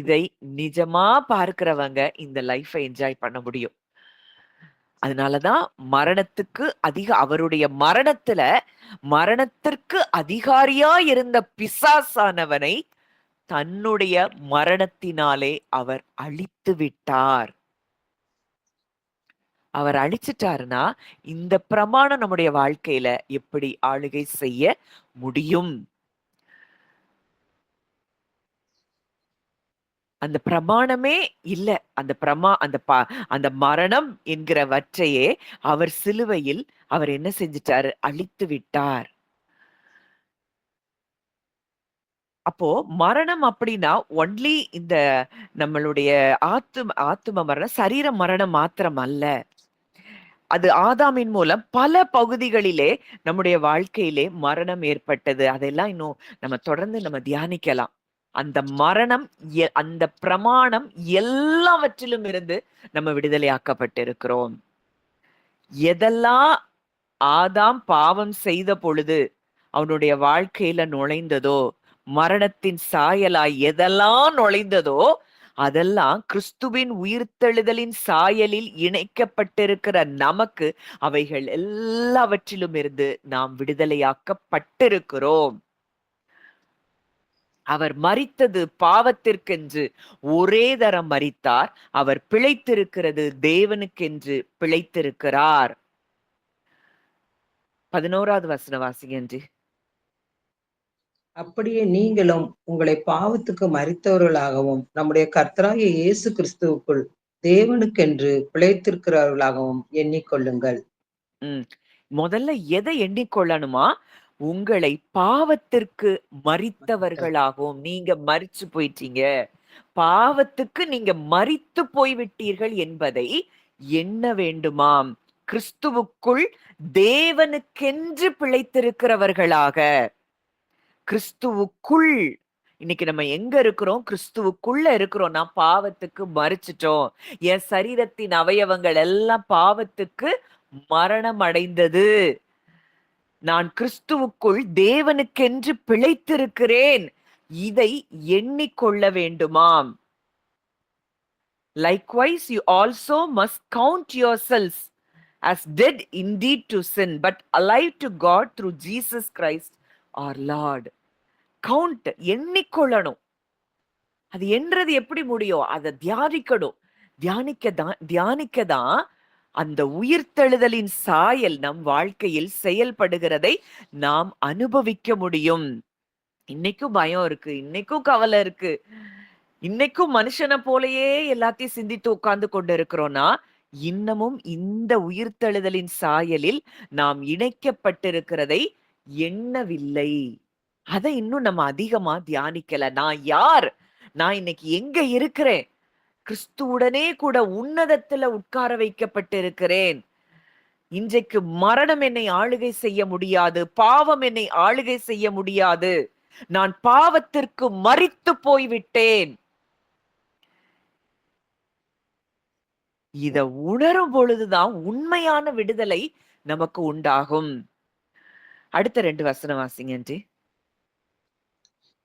இதை நிஜமா பார்க்கிறவங்க இந்த லைஃபை என்ஜாய் பண்ண முடியும். அதனாலதான் மரணத்துக்கு அவருடைய மரணத்திற்கு அதிகாரியா இருந்த பிசாசானவனை தன்னுடைய மரணத்தினாலே அவர் அழித்து விட்டார். அவர் அழிச்சிட்டாருன்னா இந்த பிரமாணம் நம்முடைய வாழ்க்கையில எப்படி ஆளுகை செய்ய முடியும்? அந்த பிரமாணமே இல்ல. அந்த மரணம் என்கிறவற்றையே அவர் சிலுவையில் அவர் என்ன செஞ்சிட்டாரு? அழித்து விட்டார். அப்போ மரணம் அப்படின்னா ஒன்லி இந்த நம்மளுடைய ஆத்தும மரணம், சரீர மரணம் மாத்திரம் அல்ல. அது ஆதாமின் மூலம் பல பகுதிகளிலே நம்முடைய வாழ்க்கையிலே மரணம் ஏற்பட்டது. அதெல்லாம் இன்னும் நம்ம தொடர்ந்து நம்ம தியானிக்கலாம். அந்த மரணம், அந்த பிரமாணம் எல்லாவற்றிலும் இருந்து நம்ம விடுதலையாக்கப்பட்டிருக்கிறோம். எதெல்லாம் ஆதாம் பாவம் செய்த பொழுது அவனுடைய வாழ்க்கையில நுழைந்ததோ, மரணத்தின் சாயலாய் எதெல்லாம் நுழைந்ததோ அதெல்லாம் கிறிஸ்துவின் உயிர்த்தெழுதலின் சாயலில் இணைக்கப்பட்டிருக்கிற நமக்கு அவைகள் எல்லாவற்றிலும் இருந்து நாம் விடுதலையாக்கப்பட்டிருக்கிறோம். அவர் மரித்தது பாவத்திற்கென்று ஒரே தரம் மரித்தார். அவர் பிழைத்திருக்கிறது தேவனுக்கென்று பிழைத்திருக்கிறார். 11வது வசனம் வாசிங்க.
அப்படியே நீங்களும் உங்களை பாவத்துக்கு மரித்தவர்களாகவும் நம்முடைய கர்த்தராகிய இயேசு கிறிஸ்துவுக்குள் தேவனுக்கென்று பிழைத்திருக்கிறவர்களாகவும் எண்ணிக்கொள்ளுங்கள்.
முதல்ல எதை எண்ணிக்கொள்ளணுமா? உங்களை பாவத்திற்கு மரித்தவர்களாகவும், நீங்க மரிச்சு போயிட்டீங்க, பாவத்துக்கு நீங்க மரித்து போய்விட்டீர்கள் என்பதை எண்ண வேண்டுமாம். கிறிஸ்துவுக்குள் தேவனுக்கென்று பிழைத்திருக்கிறவர்களாக. கிறிஸ்துவுக்குள் இன்னைக்கு நம்ம எங்க இருக்கிறோம்? கிறிஸ்துவுக்குள்ள இருக்கிறோம். நான் பாவத்துக்கு மரிச்சிட்டோம். என் சரீரத்தின் அவயவங்கள் எல்லாம் பாவத்துக்கு மரணம் அடைந்தது. நான் கிறிஸ்துவுக்குள் தேவனுக்கென்று பிழைத்திருக்கிறேன். இதை எண்ணிக்கொள்ள வேண்டுமாம். Likewise, you also must count yourselves as dead indeed to sin, but alive to God through Jesus Christ our Lord. Count, எண்ணிக்கொள்ளணும். அது என்றது எப்படி முடியும்? அதை தியானிக்கணும். தியானிக்கதான் அந்த உயிர்த்தெழுதலின் சாயல் நம் வாழ்க்கையில் செயல்படுகிறதை நாம் அனுபவிக்க முடியும். இன்னைக்கும் பயம் இருக்கு, இன்னைக்கும் கவலை இருக்கு, இன்னைக்கும் மனுஷனை போலயே எல்லாத்தையும் சிந்தித்து உட்கார்ந்து கொண்டு இருக்கிறோம்னா இன்னமும் இந்த உயிர்த்தெழுதலின் சாயலில் நாம் இணைக்கப்பட்டிருக்கிறதை எண்ணவில்லை. அதை இன்னும் நம்ம அதிகமா தியானிக்கல. நான் யார்? நான் இன்னைக்கு எங்க இருக்கிறேன்? கிறிஸ்துவுடனே கூட உன்னதத்துல உட்கார வைக்கப்பட்டிருக்கிறேன். இன்றைக்கு மரணம் என்னை ஆளுகை செய்ய முடியாது, பாவம் என்னை ஆளுகை செய்ய முடியாது. நான் பாவத்திற்கு மரித்து போய்விட்டேன். இத உணரும் பொழுதுதான் உண்மையான விடுதலை நமக்கு உண்டாகும். அடுத்த 2 வசனம் வாசிங்க.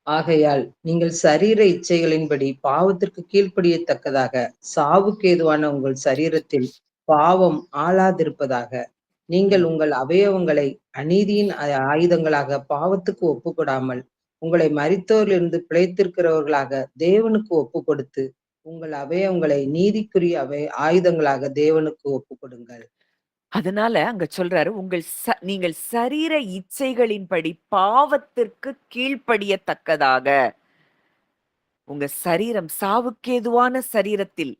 ஆகையால் நீங்கள் சரீர இச்சைகளின்படி பாவத்திற்கு கீழ்ப்படியத்தக்கதாக சாவுக்கு ஏதுவான உங்கள் சரீரத்தில் பாவம் ஆளாதிருப்பதாக நீங்கள் உங்கள் அவயவங்களை அநீதியின் ஆயுதங்களாக பாவத்துக்கு ஒப்புக்கொடாமல் உங்களை மரித்தோரிலிருந்து பிழைத்திருக்கிறவர்களாக தேவனுக்கு ஒப்பு கொடுத்து உங்கள் அவயவங்களை நீதிக்குரிய ஆயுதங்களாக தேவனுக்கு ஒப்பு கொடுங்கள்.
அதனால அங்க சொல்றாரு, நீங்கள் சரீர இச்சைகளின்படி பாவத்திற்கு கீழ்ப்படியத்தக்கதாக. உங்க சரீரம் சாவுக்கேதுவான சரீரத்தில்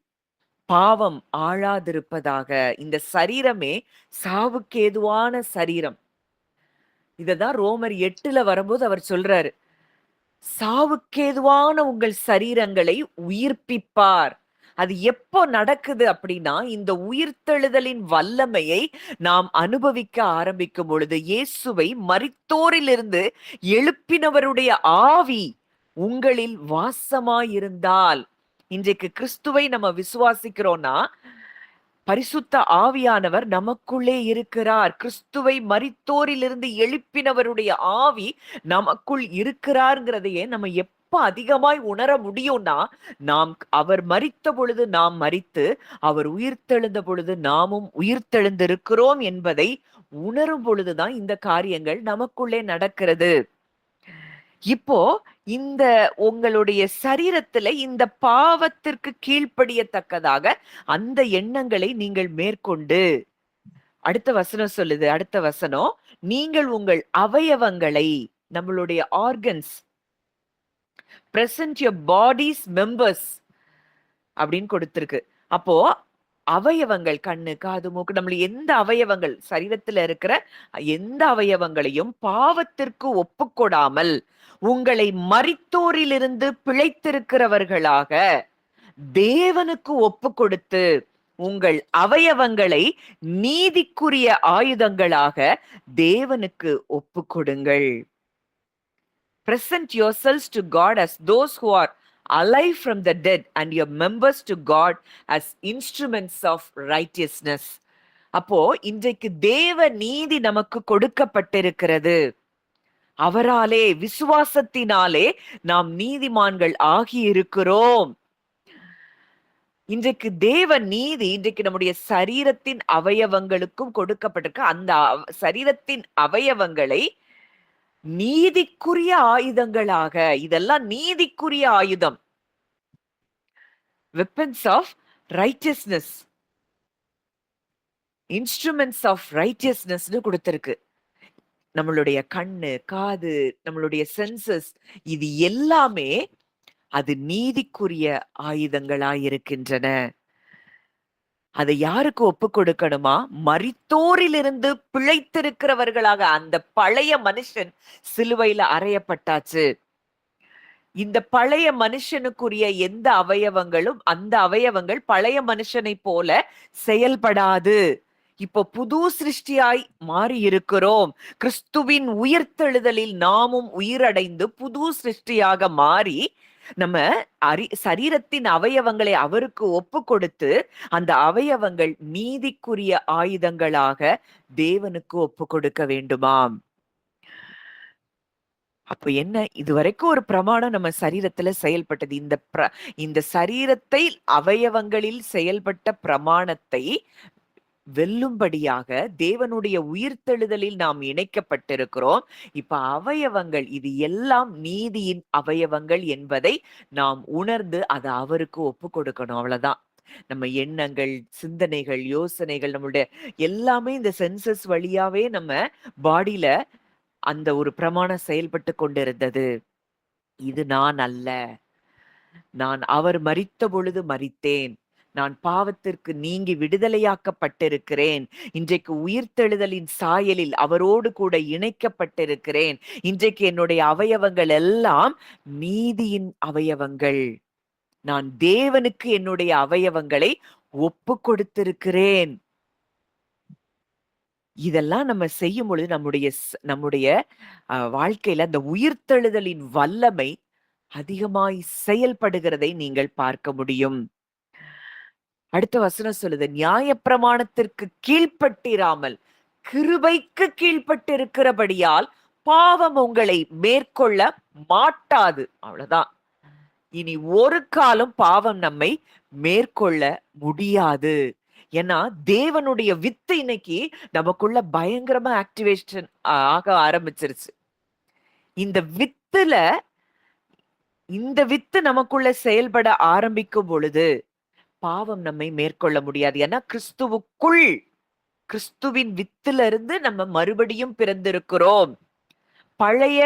பாவம் ஆளாதிருப்பதாக. இந்த சரீரமே சாவுக்கேதுவான சரீரம். இததான் ரோமர் 8 வரும்போது அவர் சொல்றாரு, சாவுக்கேதுவான உங்கள் சரீரங்களை உயிர்ப்பிப்பார். அது எப்போ நடக்குது அப்படின்னா, இந்த உயிர்த்தெழுதலின் வல்லமையை நாம் அனுபவிக்க ஆரம்பிக்கும் பொழுது, இயேசுவை மரித்தோரிலிருந்து எழுப்பினவருடைய ஆவி உங்களில் வாசமாயிருந்தால். இன்றைக்கு கிறிஸ்துவை நம்ம விசுவாசிக்கிறோம்னா பரிசுத்த ஆவியானவர் நமக்குள்ளே இருக்கிறார். கிறிஸ்துவை மரித்தோரிலிருந்து எழுப்பினவருடைய ஆவி நமக்குள் இருக்கிறார்ங்கிறதையே நம்ம எப்ப அதிகமாய் உணர முடியும்னா, நாம் அவர் மரித்த பொழுது நாம் மரித்து, அவர் உயிர்த்தெழுந்த பொழுது நாமும் உயிர்த்தெழுந்திருக்கிறோம் என்பதை உணரும் பொழுதுதான் இந்த காரியங்கள் நமக்குள்ளே நடக்கிறது. இப்போ இந்த உங்களுடைய சரீரத்தில இந்த பாவத்திற்கு கீழ்ப்படியத்தக்கதாக அந்த எண்ணங்களை நீங்கள் மேற்கொண்டு அடுத்த வசனம் சொல்லுது. அடுத்த வசனம், நீங்கள் உங்கள் அவயவங்களை, நம்மளுடைய organs, present your bodies members அப்படின்னு கொடுத்திருக்கு. அப்போ அவயவங்கள், கண்ணு, காது, மூக்கு, நம்மள எந்த அவயவங்கள், சரீரத்துல இருக்கிற எந்த அவயவங்களையும் பாவத்திற்கு ஒப்புக்கொடாமல் உங்களை மரித்தோரிலிருந்து பிழைத்திருக்கிறவர்களாக தேவனுக்கு ஒப்பு கொடுத்து உங்கள் அவயவங்களை நீதிக்குரிய ஆயுதங்களாக தேவனுக்கு ஒப்பு கொடுங்கள். Present yourselves to God as those who are alive from the dead and your members to God as instruments of righteousness. அப்போ இன்றைக்கு தேவ நீதி நமக்கு கொடுக்கப்பட்டிருக்கிறது. அவராலே, விசுவாசத்தினாலே நாம் நீதிமான்கள் ஆகி இருக்கிறோம். இன்றைக்கு தேவ நீதி இன்றைக்கு நம்முடைய சரீரத்தின் அவயவங்களுக்கும் கொடுக்கப்பட்டிருக்கு. அந்த சரீரத்தின் அவயவங்களை நீதிக்குரிய ஆயுதங்களாக, இதெல்லாம் நீதிக்குரிய ஆயுதம், weapons of righteousness, instruments of ரைட்டியஸ்னஸ்னு கொடுத்திருக்கு. நம்மளுடைய கண்ணு, காது, நம்மளுடைய சென்சஸ், இது எல்லாமே அது நீதிக்குரிய ஆயுதங்களாயிருக்கின்றன. அதை யாருக்கு ஒப்பு கொடுக்கணுமா? மரித்தோரிலிருந்து பிழைத்திருக்கிறவர்களாக. அந்த பழைய மனுஷன் சிலுவையில அறையப்பட்டாச்சு. இந்த பழைய மனுஷனுக்குரிய எந்த அவயவங்களும், அந்த அவயவங்கள் பழைய மனுஷனை போல செயல்படாது. இப்போ புது சிருஷ்டியாய் மாறி இருக்கிறோம். கிறிஸ்துவின் உயிர்த்தெழுதலில் நாமும் உயிரடைந்து புது சிருஷ்டியாக மாறி நம்ம சரீரத்தின் அவயவங்களை அவருக்கு ஒப்பு கொடுத்து அந்த அவயவங்கள் நீதிக்குரிய ஆயுதங்களாக தேவனுக்கு ஒப்பு கொடுக்க வேண்டுமாம். அப்ப என்ன, இதுவரைக்கும் ஒரு பிரமாணம் நம்ம சரீரத்துல செயல்பட்டது. இந்த சரீரத்தை அவயவங்களில் செயல்பட்ட பிரமாணத்தை வெல்லும்படியாக தேவனுடைய உயிர்த்தெழுதலில் நாம் இணைக்கப்பட்டிருக்கிறோம். இப்ப அவயவங்கள், இது எல்லாம் நீதியின் அவயவங்கள் என்பதை நாம் உணர்ந்து அதை அவருக்கு ஒப்பு கொடுக்கணும். அவ்வளவுதான். நம்ம எண்ணங்கள், சிந்தனைகள், யோசனைகள், நம்மளுடைய எல்லாமே இந்த சென்சஸ் வழியாவே நம்ம பாடியில அந்த ஒரு பிரமாணம் செயல்பட்டு கொண்டிருந்தது. இது நான் அல்ல, நான் அவர் மரித்த பொழுது மரித்தேன், நான் பாவத்திற்கு நீங்கி விடுதலையாக்கப்பட்டிருக்கிறேன், இன்றைக்கு உயிர்த்தெழுதலின் சாயலில் அவரோடு கூட இணைக்கப்பட்டிருக்கிறேன், இன்றைக்கு என்னுடைய அவயவங்கள் எல்லாம் நீதியின் அவயவங்கள், நான் தேவனுக்கு என்னுடைய அவயவங்களை ஒப்பு கொடுத்திருக்கிறேன். இதெல்லாம் நம்ம செய்யும் பொழுது நம்முடைய வாழ்க்கையில அந்த உயிர்த்தெழுதலின் வல்லமை அதிகமாய் செயல்படுகிறதை நீங்கள் பார்க்க முடியும். அடுத்த வசனம் சொல்லுது, நியாயப்பிரமாணத்திற்கு கீழ்ப்பட்டிராமல் கிருபைக்கு கீழ்ப்பட்டிருக்கிறபடியால் பாவம் உங்களை மேற்கொள்ள மாட்டாது. அவ்வளவுதான். இனி ஒரு காலம் பாவம் நம்மை மேற்கொள்ள முடியாது. ஏன்னா தேவனுடைய வித்து இன்னைக்கு நமக்குள்ள பயங்கரமா ஆக்டிவேஷன் ஆக ஆரம்பிச்சிருச்சு. இந்த வித்து நமக்குள்ள செயல்பட ஆரம்பிக்கும் பொழுது பாவம் நம்மை மேற்கொள்ள முடியாது. ஏன்னா கிறிஸ்துவின் வித்திலிருந்து நம்ம மறுபடியும் பிறந்திருக்கிறோம். பழைய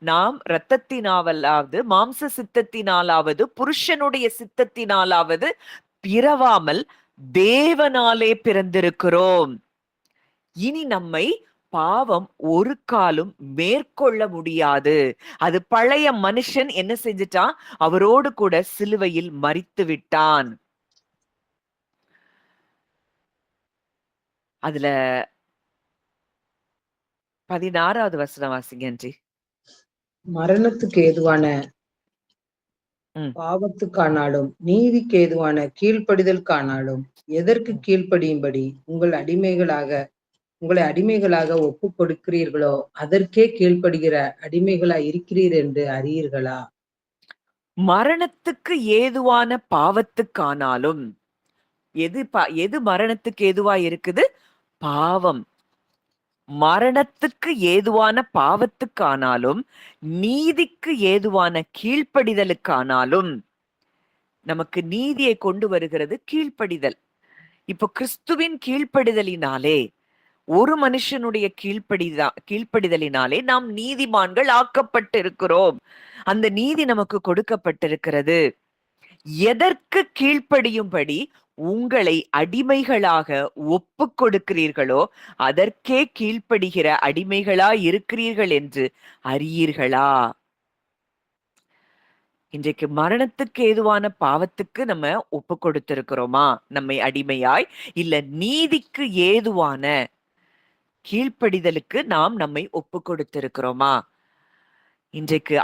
நாம் இரத்தத்தினாலாவது, மாம்ச சித்தத்தினாலாவது, புருஷனுடைய சித்தத்தினாலாவது பிறவாமல் தேவனாலே பிறந்திருக்கிறோம். இனி நம்மை பாவம் ஒரு காலம் மேற்கொள்ள முடியாது. அது பழைய மனுஷன் என்ன செஞ்சிட்டான்? அவரோடு கூட சிலுவையில் மரித்து விட்டான். அதுல 16வது வசனம் வாசிங்க.
மரணத்துக்கு ஏதுவான பாவத்துக்கானாலும் நீதிக்கு ஏதுவான கீழ்ப்படிதலுக்கானாலும் எதற்கு கீழ்ப்படியும்படி உங்களை அடிமைகளாக ஒப்பு கொடுக்கிறீர்களோ அதற்கே கீழ்ப்படுகிற அடிமைகளா இருக்கிறீர் என்று அறியீர்களா?
மரணத்துக்கு ஏதுவான பாவத்துக்கானாலும், எது மரணத்துக்கு ஏதுவா இருக்குது? பாவம். மரணத்துக்கு ஏதுவான பாவத்துக்கானாலும், நீதிக்கு ஏதுவான கீழ்ப்படிதலுக்கானாலும், நமக்கு நீதியை கொண்டு வருகிறது கீழ்ப்படிதல். இப்போ கிறிஸ்துவின் கீழ்ப்படிதலினாலே, ஒரு மனுஷனுடைய கீழ்ப்படிதலினாலே நாம் நீதிமான்கள் ஆக்கப்பட்டிருக்கிறோம். அந்த நீதி நமக்கு கொடுக்கப்பட்டிருக்கிறது. எதற்கு கீழ்ப்படியும்படி உங்களை அடிமைகளாக ஒப்புக் கொடுக்கிறீர்களோ அதற்கே கீழ்ப்படுகிற அடிமைகளாய் இருக்கிறீர்கள் என்று அறியீர்களா? இன்றைக்கு மரணத்துக்கு ஏதுவான பாவத்துக்கு நம்ம ஒப்பு கொடுத்திருக்கிறோமா நம்மை அடிமையாய்? இல்ல நீதிக்கு ஏதுவான கீழ்ப்படிதலுக்கு நாம் நம்மை ஒப்பு கொடுத்திருக்கிறோமா? இன்றைக்கு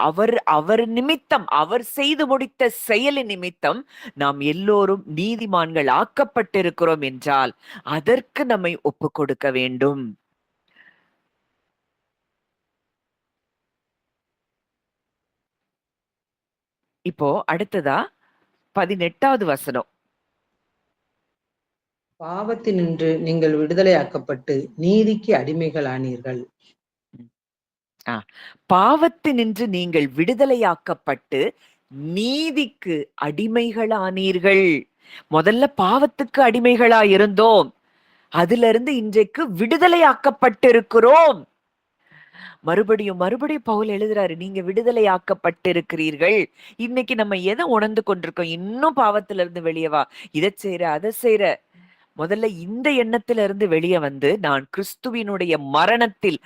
அவர் நிமித்தம், அவர் செய்து முடித்த செயலின் நிமித்தம் நாம் எல்லோரும் நீதிமான்கள் ஆக்கப்பட்டிருக்கிறோம் என்றால் அதற்கு நம்மை ஒப்பு கொடுக்க வேண்டும். இப்போ அடுத்ததா 18வது வசனம்.
பாவத்தினின்று நீங்கள் விடுதலையாக்கப்பட்டு நீதிக்கு அடிமைகளானீர்கள்.
பாவத்தினின்று நீங்கள் விடுதலையாக்கப்பட்டு நீதிக்கு அடிமைகளானீர்கள். முதல்ல பாவத்துக்கு அடிமைகளா இருந்தோம். அதிலிருந்து இருந்து இன்றைக்கு விடுதலையாக்கப்பட்டிருக்கிறோம். மறுபடியும் பவுல் எழுதுறாரு, நீங்க விடுதலையாக்கப்பட்டிருக்கிறீர்கள். இன்னைக்கு நம்ம எதை உணர்ந்து கொண்டிருக்கோம்? இன்னும் பாவத்துல இருந்து வெளியே வா, இதை செய்யற அதை செய்யற. முதல்ல இந்த எண்ணத்திலிருந்து வெளியே வந்து, நான் கிறிஸ்துவினுடைய மரணத்தில்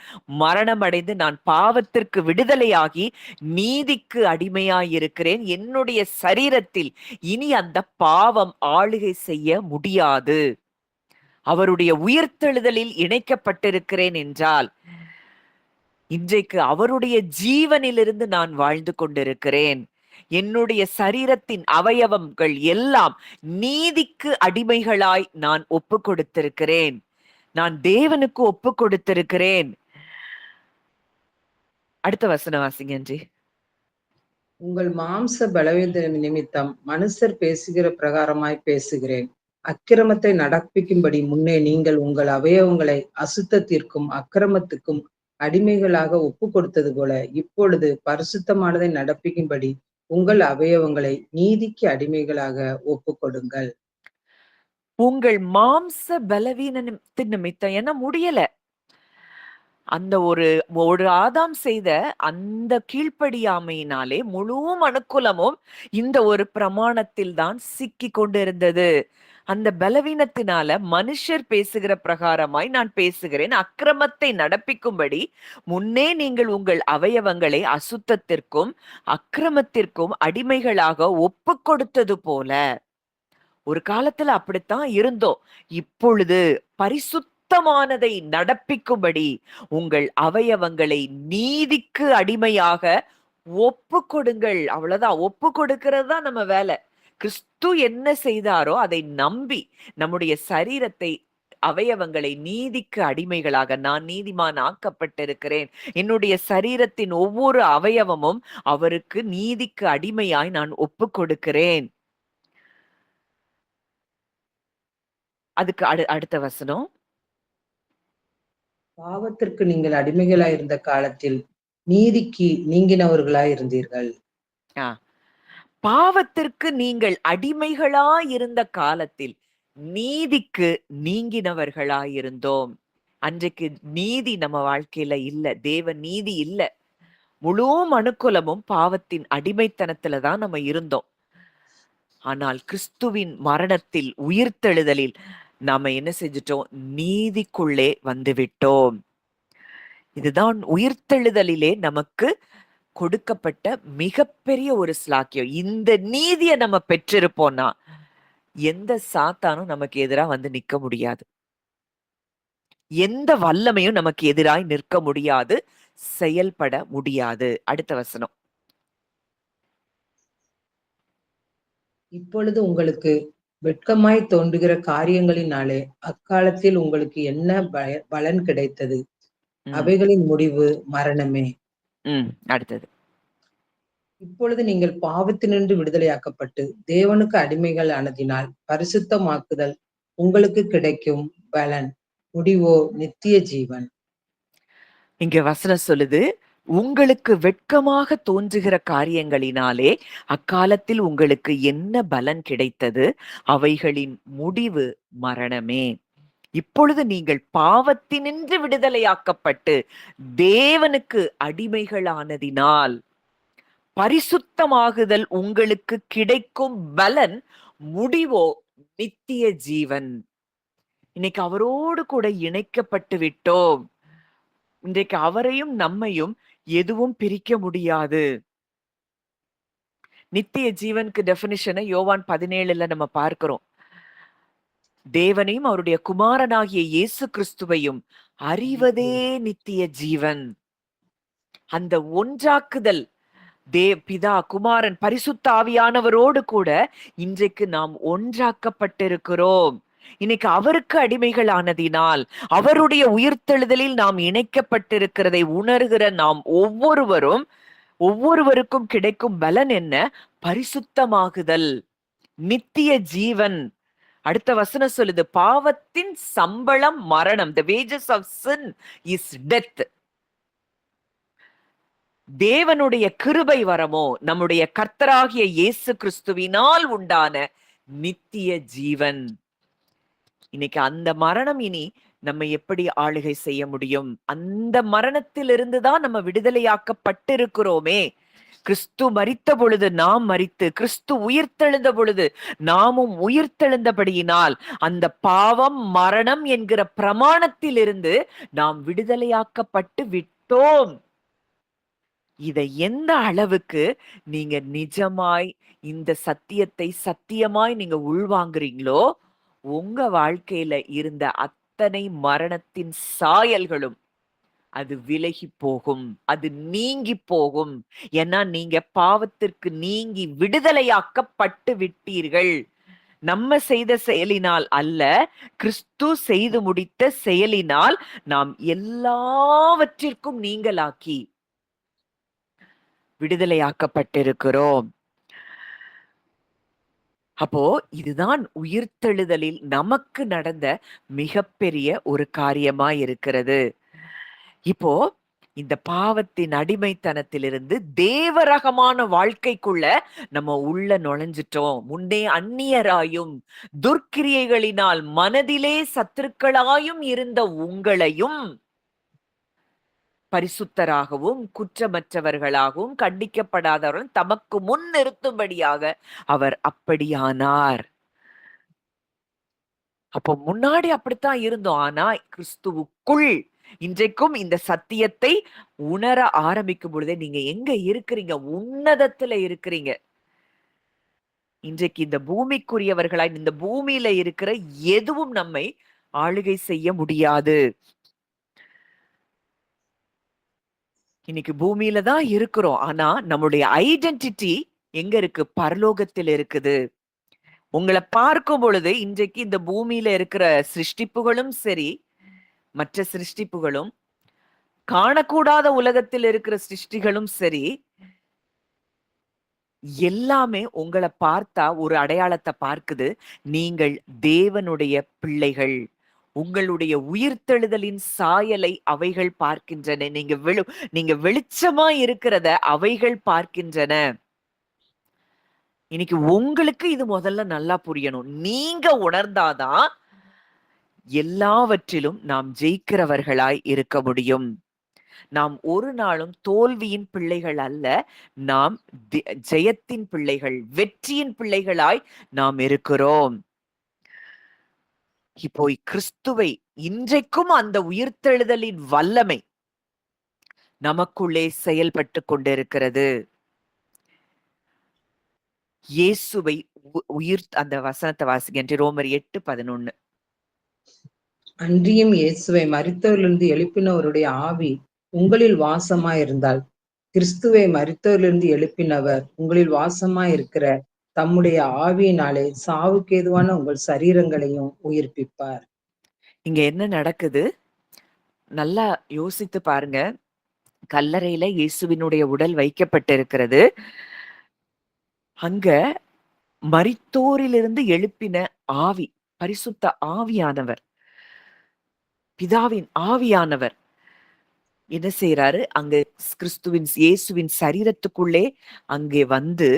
மரணம் அடைந்து நான் பாவத்திற்கு விடுதலையாகி நீதிக்கு அடிமையாயிருக்கிறேன். என்னுடைய சரீரத்தில் இனி அந்த பாவம் ஆளுகை செய்ய முடியாது. அவருடைய உயிர்த்தெழுதலில் இணைக்கப்பட்டிருக்கிறேன் என்றால் இன்றைக்கு அவருடைய ஜீவனிலிருந்து நான் வாழ்ந்து கொண்டிருக்கிறேன். என்னுடைய சரீரத்தின் அவயவங்கள் எல்லாம் நீதிக்கு அடிமைகளாய் நான் ஒப்பு கொடுத்திருக்கிறேன். நான் தேவனுக்கு ஒப்பு கொடுத்திருக்கிறேன். அடுத்த வசனம் வாசிங்க.
உங்கள் மாம்ச பலவீன நிமித்தம் மனுஷர் பேசுகிற பிரகாரமாய் பேசுகிறேன். அக்கிரமத்தை நடப்பிக்கும்படி முன்னே நீங்கள் உங்கள் அவயவங்களை அசுத்தத்திற்கும் அக்கிரமத்துக்கும் அடிமைகளாக ஒப்பு கொடுத்தது போல இப்பொழுது பரிசுத்தமானதை நடப்பிக்கும்படி உங்கள் அவயவங்களை நீதிக்கு அடிமைகளாக ஒப்பு கொடுங்கள்.
உங்கள் மாம்ச பலவீனத்தின் நிமித்தம் என்ன முடியல. அந்த ஒரு ஆதாம் செய்த அந்த கீழ்ப்படியாமையினாலே முழு மனுக்குலமும் இந்த ஒரு பிரமாணத்தில் தான் சிக்கி கொண்டிருந்தது. அந்த பலவீனத்தினால மனுஷர் பேசுகிற பிரகாரமாய் நான் பேசுகிறேன். அக்கிரமத்தை நடப்பிக்கும்படி முன்னே நீங்கள் உங்கள் அவயவங்களை அசுத்தத்திற்கும் அக்கிரமத்திற்கும் அடிமைகளாக ஒப்பு கொடுத்தது போல. ஒரு காலத்துல அப்படித்தான் இருந்தோம். இப்பொழுது பரிசுத்தமானதை நடப்பிக்கும்படி உங்கள் அவயவங்களை நீதிக்கு அடிமையாக ஒப்பு கொடுங்கள். அவ்வளவுதான். ஒப்பு கொடுக்கிறது தான் நம்ம வேலை. கிறிஸ்து என்ன செய்தாரோ அதை நம்பி நம்முடைய சரீரத்தை அவயவங்களை நீதிக்கு அடிமைகளாக, நான் நீதிமான் ஆக்கப்பட்டிருக்கிறேன், என்னுடைய சரீரத்தின் ஒவ்வொரு அவயவமும் அவருக்கு நீதிக்கு அடிமையாய் நான் ஒப்பு கொடுக்கிறேன். அதுக்கு அடுத்த வசனம்.
பாவத்திற்கு நீங்கள் அடிமைகளாய் இருந்த காலத்தில் நீதிக்கு நீங்கினவர்களாய் இருந்தீர்கள்.
பாவத்திற்கு நீங்கள் அடிமைகளாய் இருந்த காலத்தில் நீதிக்கு நீங்கினவர்களாயிருந்தோம். அன்றைக்கு நீதி நம்ம வாழ்க்கையில இல்ல. தேவ நீதி இல்ல. முழு மனுக்குலமும் பாவத்தின் அடிமைத்தனத்துலதான் நம்ம இருந்தோம். ஆனால் கிறிஸ்துவின் மரணத்தில், உயிர்த்தெழுதலில் நாம என்ன செஞ்சிட்டோம்? நீதிக்குள்ளே வந்துவிட்டோம். இதுதான் உயிர்த்தெழுதலிலே நமக்கு கொடுக்கப்பட்ட மிகப்பெரிய ஒரு ஸ்லாக்கியம். இந்த நீதியை நம்ம பெற்றிருப்போம்னா எந்த சாத்தானும் நமக்கு எதிராக வந்து நிற்க முடியாது. எந்த வல்லமையும் நமக்கு எதிராய் நிற்க முடியாது, செயல்பட முடியாது. அடுத்த வசனம்.
இப்பொழுது உங்களுக்கு வெட்கமாய் தோன்றுகிற காரியங்களினாலே அக்காலத்தில் உங்களுக்கு என்ன பலன் கிடைத்தது? அவைகளின் முடிவு மரணமே.
அடுத்தது.
இப்பொழுது நீங்கள் பாவத்தினின்று விடுதலையாக்கப்பட்டு தேவனுக்கு அடிமைகள் ஆனதினால் பரிசுத்தமாக்குதல் உங்களுக்கு கிடைக்கும் பலன், முடிவோ நித்திய ஜீவன்.
இங்க வசனம் சொல்லுது, உங்களுக்கு வெட்கமாக தோன்றுகிற காரியங்களினாலே அக்காலத்தில் உங்களுக்கு என்ன பலன் கிடைத்தது? அவைகளின் முடிவு மரணமே. இப்பொழுது நீங்கள் பாவத்தினின்று விடுதலையாக்கப்பட்டு தேவனுக்கு அடிமைகளானதினால் பரிசுத்தமாகுதல் உங்களுக்கு கிடைக்கும் பலன், முடிவோ நித்திய ஜீவன். இன்னைக்கு அவரோடு கூட இணைக்கப்பட்டு விட்டோம். இன்றைக்கு அவரையும் நம்மையும் எதுவும் பிரிக்க முடியாது. நித்திய ஜீவனுக்கு டெபினிஷனை யோவான் 17ல நம்ம பார்க்கிறோம். தேவனையும் அவருடைய குமாரனாகிய இயேசு கிறிஸ்துவையும் அறிவதே நித்திய ஜீவன். அந்த ஒன்றாக்குதல் பிதா, குமாரன், பரிசுத்த ஆவியானவரோடு கூட இன்றைக்கு நாம் ஒன்றாக்கப்பட்டிருக்கிறோம். இன்னைக்கு அவருக்கு அடிமைகள் ஆனதினால் அவருடைய உயிர்த்தெழுதலில் நாம் இணைக்கப்பட்டிருக்கிறதை உணர்கிற நாம் ஒவ்வொருவருக்கும் கிடைக்கும் பலன் என்ன? பரிசுத்தமாகுதல், நித்திய ஜீவன். அடுத்த வசனம் சொல்லுது, பாவத்தின் சம்பளம் மரணம். The wages of sin is death. தேவனுடைய கிருபை வரமோ நம்முடைய கர்த்தராகிய இயேசு கிறிஸ்துவினால் உண்டான நித்திய ஜீவன். இன்னைக்கு அந்த மரணம் இனி நம்ம எப்படி ஆளுகை செய்ய முடியும்? அந்த மரணத்திலிருந்து தான் நம்ம விடுதலையாக்கப்பட்டிருக்கிறோமே. கிறிஸ்து மரித்த பொழுது நாம் மரித்து, கிறிஸ்து உயிர்த்தெழுந்த பொழுது நாமும் உயிர்த்தெழுந்தபடியினால் அந்த பாவம் மரணம் என்கிற பிரமாணத்திலிருந்து நாம் விடுதலையாக்கப்பட்டு விட்டோம். இதை எந்த அளவுக்கு நீங்க நிஜமாய் இந்த சத்தியத்தை சத்தியமாய் நீங்க உள்வாங்குறீங்களோ, உங்க வாழ்க்கையில இருந்த அத்தனை மரணத்தின் சாயல்களும் அது விலகி போகும், அது நீங்கி போகும். ஏன்னா நீங்க பாவத்திற்கு நீங்கி விடுதலையாக்கப்பட்டு விட்டீர்கள். நம்ம செய்த செயலினால் அல்ல, கிறிஸ்து செய்து முடித்த செயலினால் நாம் எல்லாவற்றிற்கும் நீங்களாக்கி விடுதலையாக்கப்பட்டிருக்கிறோம். அப்போ இதுதான் உயிர்த்தெழுதலில் நமக்கு நடந்த மிகப்பெரிய ஒரு காரியமா இருக்கிறது. இப்போ இந்த பாவத்தின் அடிமைத்தனத்திலிருந்து தேவரகமான வாழ்க்கைக்குள்ள நம்ம உள்ள நுழைஞ்சிட்டோம். முன்னே அந்நியராயும் துர்க்கிரியைகளினால் மனதிலே சத்துருக்களாயும் இருந்த உங்களையும் பரிசுத்தராகவும் குற்றமற்றவர்களாகவும் கண்டிக்கப்படாதவர்களும் தமக்கு முன் நிறுத்தும்படியாக அவர் அப்படியானார். அப்போ முன்னாடி அப்படித்தான் இருந்தோம். ஆனா கிறிஸ்துவுக்குள் இன்றைக்கும் இந்த சத்தியத்தை உணர ஆரம்பிக்கும் பொழுதே நீங்க எங்க இருக்கிறீங்க? உன்னதத்துல இருக்கிறீங்க. இன்றைக்கு இந்த பூமிக்குரியவர்களாய் இந்த பூமியில இருக்கிற எதுவும் நம்மை ஆளுகை செய்ய முடியாது. இன்னைக்கு பூமியில தான் இருக்கிறோம். ஆனா நம்முடைய ஐடென்டிட்டி எங்க இருக்கு? பரலோகத்தில் இருக்குது. உங்களை பார்க்கும் பொழுது இன்றைக்கு இந்த பூமியில இருக்கிற சிருஷ்டிப்புகளும் சரி, மற்ற சிருஷ்டிப்புகளும், காணக்கூடாத உலகத்தில் இருக்கிற சிருஷ்டிகளும் சரி, எல்லாமே உங்களை பார்த்தா ஒரு அடையாளத்தை பார்க்குது. நீங்கள் தேவனுடைய பிள்ளைகள். உங்களுடைய உயிர்த்தெழுதலின் சாயலை அவைகள் பார்க்கின்றன. நீங்க வெளிச்சமா இருக்கிறத அவைகள் பார்க்கின்றன. இன்னைக்கு உங்களுக்கு இது முதல்ல நல்லா புரியணும். நீங்க உணர்ந்தாதான் எல்லாவற்றிலும் நாம் ஜெயிக்கிறவர்களாய் இருக்க முடியும். நாம் ஒரு நாளும் தோல்வியின் பிள்ளைகள் அல்ல, நாம் ஜெயத்தின் பிள்ளைகள், வெற்றியின் பிள்ளைகளாய் நாம் இருக்கிறோம். இப்போ கிறிஸ்துவை இன்றைக்கும் அந்த உயிர்த்தெழுதலின் வல்லமை நமக்குள்ளே செயல்பட்டு கொண்டிருக்கிறது. இயேசுவை அந்த வசனத்தை வாசிக்கின்ற ரோமர் 8:11.
அன்றியும் இயேசுவை மரித்தோரிலிருந்து எழுப்பினவருடைய ஆவி உங்களில் வாசமாயிருந்தால், கிறிஸ்துவை மரித்தோரிலிருந்து எழுப்பினவர் உங்களில் வாசமாயிருக்கிற தம்முடைய ஆவியினாலே சாவுக்கு ஏதுவான உங்கள் சரீரங்களையும் உயிர்ப்பிப்பார்.
இங்க என்ன நடக்குது? நல்லா யோசித்து பாருங்க. கல்லறையில இயேசுவினுடைய உடல் வைக்கப்பட்டிருக்கிறது. அங்க மரித்தோரிலிருந்து எழுப்பின ஆவி, பரிசுத்த ஆவியானவர், பிதாவின் ஆவியானவர் என்ன செய்றாரு? அங்க இயேசுவின் சரீரத்துக்குள்ளே அங்கே வந்து,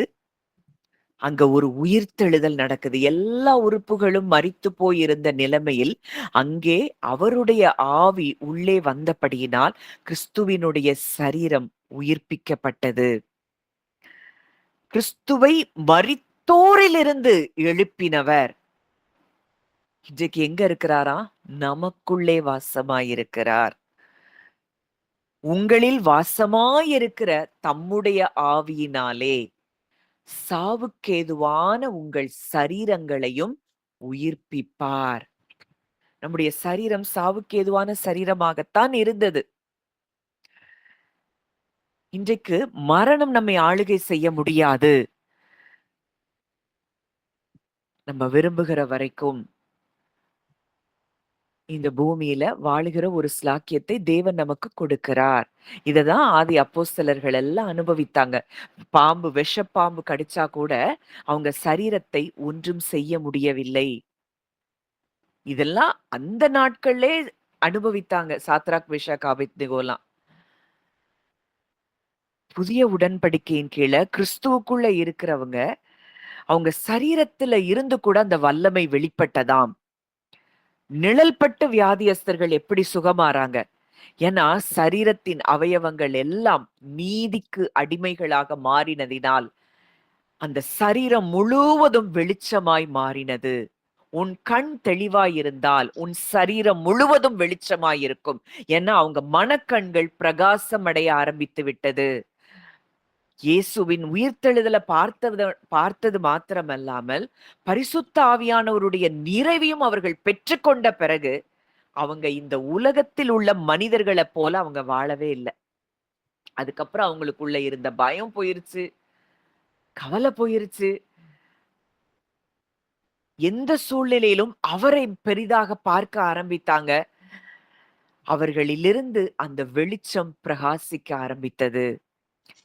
அங்க ஒரு உயிர்த்தெழுதல் நடக்குது. எல்லா உறுப்புகளும் மரித்து போயிருந்த நிலைமையில், அங்கே அவருடைய ஆவி உள்ளே வந்தபடியினால், கிறிஸ்துவினுடைய சரீரம் உயிர்ப்பிக்கப்பட்டது. கிறிஸ்துவை மரித்தோரிலிருந்து எழுப்பினவர், இன்றைக்கு எங்க இருக்கிறாராம்? நமக்குள்ளே வாசமாயிருக்கிறார். உங்களில் வாசமாயிருக்கிற தம்முடைய ஆவியினாலே சாவுக்கேதுவான உங்கள் சரீரங்களையும் உயிர்ப்பிப்பார். நம்முடைய சரீரம் சாவுக்கேதுவான சரீரமாகத்தான் இருந்தது. இன்றைக்கு மரணம் நம்மை ஆளுகை செய்ய முடியாது. நம்ம விரும்புகிற வரைக்கும் இந்த பூமியில வாழுகிற ஒரு ஸ்லாக்கியத்தை தேவன் நமக்கு கொடுக்கிறார். இததான் ஆதி அப்போஸ்தலர்கள் எல்லாம் அனுபவித்தாங்க. விஷப்பாம்பு கடிச்சா கூட அவங்க சரீரத்தை ஒன்றும் செய்ய முடியவில்லை. இதெல்லாம் அந்த நாட்கள்லே அனுபவித்தாங்க. Shadrach, Meshach, ஆபேத்நேகோலாம். புதிய உடன்படிக்கையின் கீழ கிறிஸ்துவுக்குள்ள இருக்கிறவங்க, அவங்க சரீரத்துல இருந்து கூட அந்த வல்லமை வெளிப்பட்டதாம். நிழல்பட்டு வியாதியஸ்தர்கள் எப்படி சுகமாறாங்க? ஏன்னா சரீரத்தின் அவயவங்கள் எல்லாம் நீதிக்கு அடிமைகளாக மாறினதினால் அந்த சரீரம் முழுவதும் வெளிச்சமாய் மாறினது. உன் கண் தெளிவாயிருந்தால் உன் சரீரம் முழுவதும் வெளிச்சமாயிருக்கும். ஏன்னா அவங்க மனக்கண்கள் பிரகாசமடைய ஆரம்பித்து விட்டது. இயேசுவின் உயிர்த்தெழுதல பார்த்தது மாத்திரமல்லாமல் பரிசுத்த ஆவியானவருடைய நிறைவையும் அவர்கள் பெற்றுக்கொண்ட பிறகு அவங்க இந்த உலகத்தில் உள்ள மனிதர்களைப் போல அவங்க வாழவே இல்ல. அதுக்கப்புறம் அவங்களுக்குள்ள இருந்த பயம் போயிருச்சு, கவலை போயிருச்சு. எந்த சூழ்நிலையிலும் அவரை பெரிதாக பார்க்க ஆரம்பித்தாங்க. அவர்களிலிருந்து அந்த வெளிச்சம் பிரகாசிக்க ஆரம்பித்தது.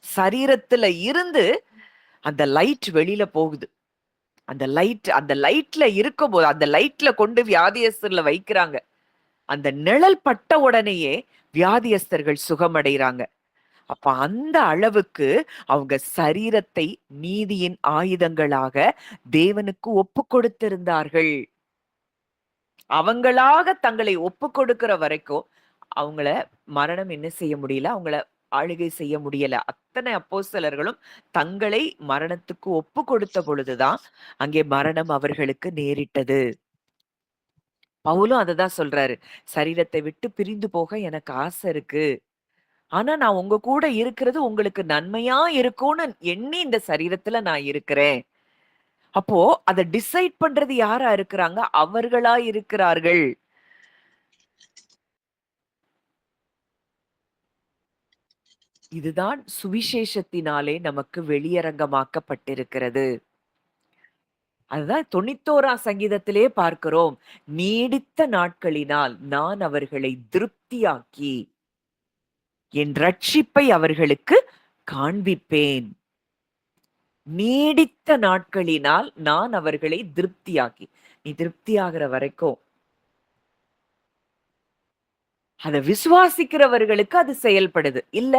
சரீரத்துல இருந்து அந்த லைட் வெளியில போகுது. அந்த லைட்ல இருக்கும்போது, அந்த லைட்ல கொண்டு வியாதியஸ்தர்ல வைக்கிறாங்க. அந்த நிழல் பட்ட உடனேயே வியாதியஸ்தர்கள் சுகமடைறாங்க. அப்ப அந்த அளவுக்கு அவங்க சரீரத்தை நீதியின் ஆயுதங்களாக தேவனுக்கு ஒப்பு கொடுத்திருந்தார்கள். அவங்களாக தங்களை ஒப்பு கொடுக்கிற வரைக்கும் அவங்கள மரணம் என்ன செய்ய முடியல, அவங்கள ஆளுகை செய்ய முடியல. அத்தனை அப்போஸ்தலர்களும் தங்களை மரணத்துக்கு ஒப்பு கொடுத்த பொழுதுதான் அங்கே மரணம் அவர்களுக்கு நேரிட்டது. பவுலும் அததான் சொல்றாரு. சரீரத்தை விட்டு பிரிந்து போக எனக்கு ஆசை இருக்கு. ஆனா நான் உங்க கூட இருக்கிறது உங்களுக்கு நன்மையா இருக்கும்னு எண்ணி இந்த சரீரத்துல நான் இருக்கிறேன். அப்போ அத டிசைட் பண்றது யாரா இருக்கிறாங்க? அவர்களா இருக்கிறார்கள். இதுதான் சுவிசேஷத்தினாலே நமக்கு வெளியரங்கமாக்கப்பட்டிருக்கிறது. அதுதான் 91ஆம் சங்கீதத்திலே பார்க்கிறோம். நீடித்த நாட்களினால் நான் அவர்களை திருப்தியாக்கி என் ரட்சிப்பை அவர்களுக்கு காண்பிப்பேன். நீடித்த நாட்களினால் நான் அவர்களை திருப்தியாக்கி. நீ திருப்தியாகிற வரைக்கும் அத விசுவாசிக்கிறவர்களுக்கு அது செயல்படுது. இல்ல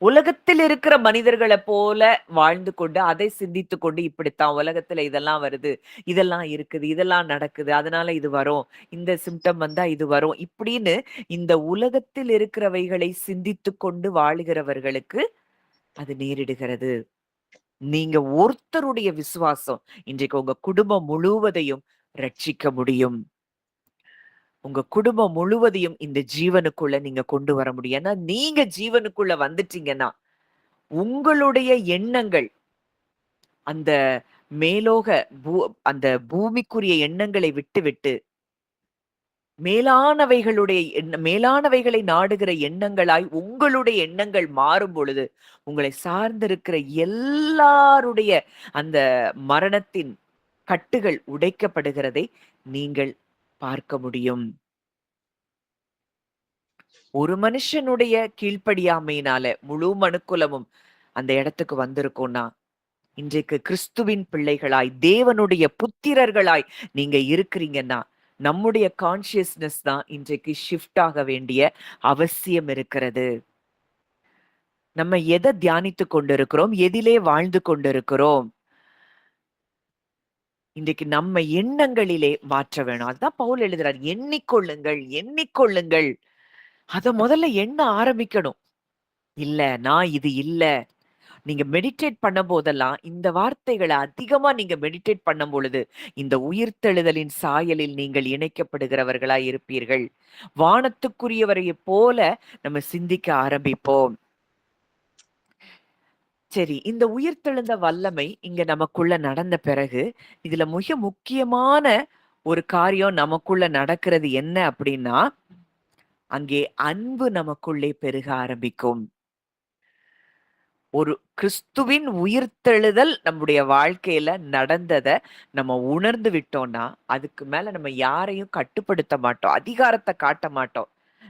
உலகத்தில் இருக்கிற மனிதர்களைப் போல வாழ்ந்து கொண்டு, அதை சிந்தித்துக் கொண்டு இப்படித்தான் உலகத்துல இதெல்லாம் வருது, இதெல்லாம் இருக்குது, இதெல்லாம் நடக்குது, அதனால இது வரும். இந்த சிம்ப்டம் வந்தா இது வரும். இப்படின்னு இந்த உலகத்தில் இருக்கிறவைகளை சிந்தித்துக் கொண்டு வாழுகிறவர்களுக்கு அது நேரிடுகிறது. நீங்க ஒருத்தருடைய விசுவாசம் இன்றைக்கு உங்க குடும்பம் முழுவதையும் ரட்சிக்க முடியும். உங்க குடும்பம் முழுவதையும் இந்த ஜீவனுக்குள்ள நீங்க கொண்டு வர முடியும். ஏன்னா நீங்க ஜீவனுக்குள்ள வந்துட்டீங்கன்னா, உங்களுடைய எண்ணங்கள் அந்த மேலோக பூ அந்த பூமிக்குரிய எண்ணங்களை விட்டுவிட்டு, மேலானவைகளை நாடுகிற எண்ணங்களாய் உங்களுடைய எண்ணங்கள் மாறும் பொழுது, உங்களை சார்ந்திருக்கிற எல்லாருடைய அந்த மரணத்தின் கட்டுகள் உடைக்கப்படுகிறதை நீங்கள் பார்க்க முடியும். ஒரு மனுஷனுடைய கீழ்ப்படியாமையினால முழு மனுக்குலமும் அந்த இடத்துக்கு வந்திருக்கோம்னா, இன்றைக்கு கிறிஸ்துவின் பிள்ளைகளாய், தேவனுடைய புத்திரர்களாய் நீங்க இருக்கிறீங்கன்னா, நம்முடைய கான்ஷியஸ்னஸ் தான் இன்றைக்கு ஷிஃப்ட் ஆக வேண்டிய அவசியம் இருக்கிறது. நம்ம எதை தியானித்துக் கொண்டிருக்கிறோம்? எதிலே வாழ்ந்து கொண்டிருக்கிறோம்? இன்றைக்கு நம்ம எண்ணங்களிலே மாற்ற வேணும். அதுதான் பவுல் எழுதுறார். எண்ணிக்கொள்ளுங்கள், எண்ணிக்கொள்ளுங்கள். அத முதல்ல எண்ண ஆரம்பிக்கணும். இல்ல, நான் இது இல்ல. நீங்க மெடிடேட் பண்ணும் போதெல்லாம் இந்த வார்த்தைகளை அதிகமா நீங்க மெடிடேட் பண்ணும் பொழுது இந்த உயிர்த்தெழுதலின் சாயலில் நீங்கள் இணைக்கப்படுகிறவர்களாய் இருப்பீர்கள். வானத்துக்குரியவரைப் போல நம்ம சிந்திக்க ஆரம்பிப்போம். சரி, இந்த உயிர்த்தெழுந்த வல்லமை இங்க நமக்குள்ள நடந்த பிறகு இதுல மிக முக்கியமான ஒரு காரியம் நமக்குள்ள நடக்கிறது என்ன அப்படின்னா, அங்கே அன்பு நமக்குள்ளே பெருக ஆரம்பிக்கும். ஒரு கிறிஸ்துவின் உயிர்த்தெழுதல் நம்முடைய வாழ்க்கையில நடந்தத நம்ம உணர்ந்து விட்டோம்னா, அதுக்கு மேல நம்ம யாரையும் கட்டுப்படுத்த மாட்டோம். அதிகாரத்த காட்ட மாட்டோம்.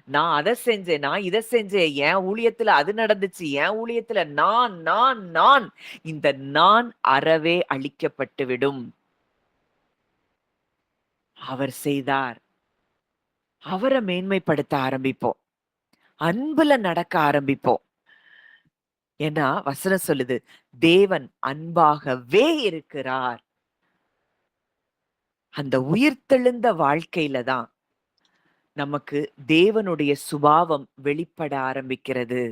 நான் அத செஞ்சேன், நான் இத செஞ்சேன், என் ஊழியத்துல அது நடந்துச்சு, என் ஊழியத்துல நான் இந்த நான் அறவே அழிக்கப்பட்டு விடும். அவர் செய்தார். அவர மேன்மைப்படுத்த ஆரம்பிப்போம். அன்புல நடக்க ஆரம்பிப்போம். ஏன்னா வசனம் சொல்லுது, தேவன் அன்பாகவே இருக்கிறார். அந்த உயிர்த்தெழுந்த வாழ்க்கையில தான் நமக்கு தேவனுடைய சுபாவம் வெளிப்பட ஆரம்பிக்கிறது.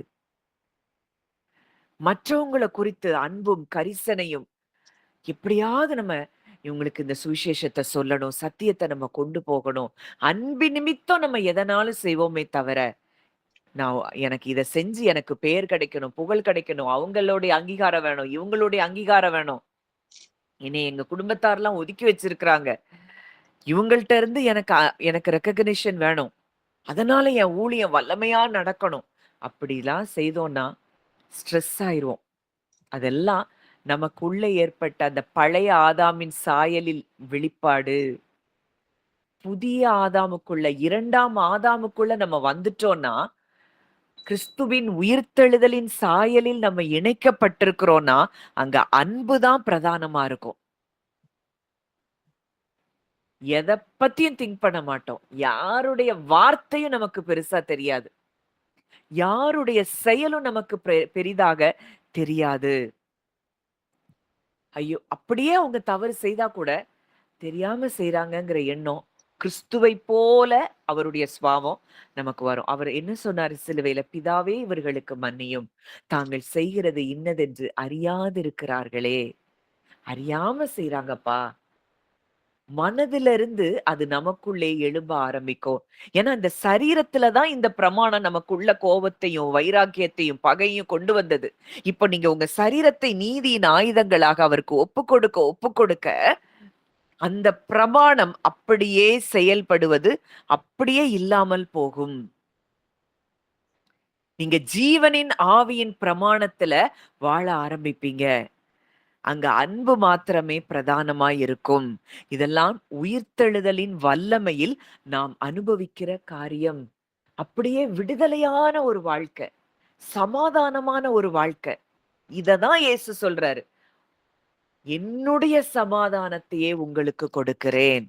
மற்றவங்கள குறித்து அன்பும் கரிசனையும் எப்படியாவது நம்ம இவங்களுக்கு இந்த சுவிசேஷத்த சொல்லணும், சத்தியத்த நம்ம கொண்டு போகணும். அன்பு நிமித்தம் நம்ம எதனாலும் செய்வோமே தவிர, நான் எனக்கு இத செஞ்சு எனக்கு பெயர் கிடைக்கணும், புகழ் கிடைக்கணும், அவங்களுடைய அங்கீகாரம் வேணும், இவங்களுடைய அங்கீகாரம் வேணும். என்னைய எங்க குடும்பத்தார்லாம் ஒதுக்கி வச்சிருக்கிறாங்க. இவங்கள்ட்ட இருந்து எனக்கு ரெகக்னிஷன் வேணும். அதனால என் ஊழியம் வல்லமையா நடக்கணும். அப்படிலாம் செய்தோம்னா, ஸ்ட்ரெஸ் ஆயிருவோம். அதெல்லாம் நமக்குள்ள ஏற்பட்ட அந்த பழைய ஆதாமின் சாயலில் வெளிப்பாடு. புதிய ஆதாமுக்குள்ள 2ஆம் ஆதாமுக்குள்ள நம்ம வந்துட்டோம்னா, கிறிஸ்துவின் உயிர்த்தெழுதலின் சாயலில் நம்ம இணைக்கப்பட்டிருக்கிறோம்னா, அங்க அன்பு தான் பிரதானமா இருக்கும். எத பத்தியும் திங்க் பண்ண மாட்டோம். யாருடைய வார்த்தையும் நமக்கு பெருசா தெரியாது. யாருடைய செயலும் நமக்கு பெரிதாக தெரியாது. ஐயோ! அப்படியே அவங்க தவறு செய்தா கூட, தெரியாம செய்றாங்கங்கிற எண்ணம், கிறிஸ்துவைப் போல அவருடைய சுபாவம் நமக்கு வரும். அவர் என்ன சொன்னாரு சிலுவையில? பிதாவே இவர்களுக்கு மன்னியும். தாங்கள் செய்கிறது இன்னதென்று அறியாதிருக்கிறார்களே. அறியாம செய்றாங்கப்பா. மனதிலிருந்து அது நமக்குள்ளே எழும்ப ஆரம்பிக்கும். ஏன்னா, இந்த சரீரத்துல தான் இந்த பிரமாணம் நமக்குள்ள கோபத்தையும், வைராக்கியத்தையும், பகையும் கொண்டு வந்தது. இப்ப நீங்க உங்க சரீரத்தை நீதியின் ஆயுதங்களாக அவருக்கு ஒப்புக்கொடுக்க, அந்த பிரமாணம் அப்படியே செயல்படுவது, அப்படியே இல்லாமல் போகும். நீங்க ஜீவனின் ஆவியின் பிரமாணத்துல வாழ ஆரம்பிப்பீங்க. அங்க அன்பு மாத்திரமே பிரதானமாய் இருக்கும். இதெல்லாம் உயிர்த்தெழுதலின் வல்லமையில் நாம் அனுபவிக்கிற காரியம். அப்படியே விடுதலையான ஒரு வாழ்க்கை. சமாதானமான ஒரு வாழ்க்கை. இததான் இயேசு சொல்றாரு. என்னுடைய சமாதானத்தையே உங்களுக்கு கொடுக்கிறேன்.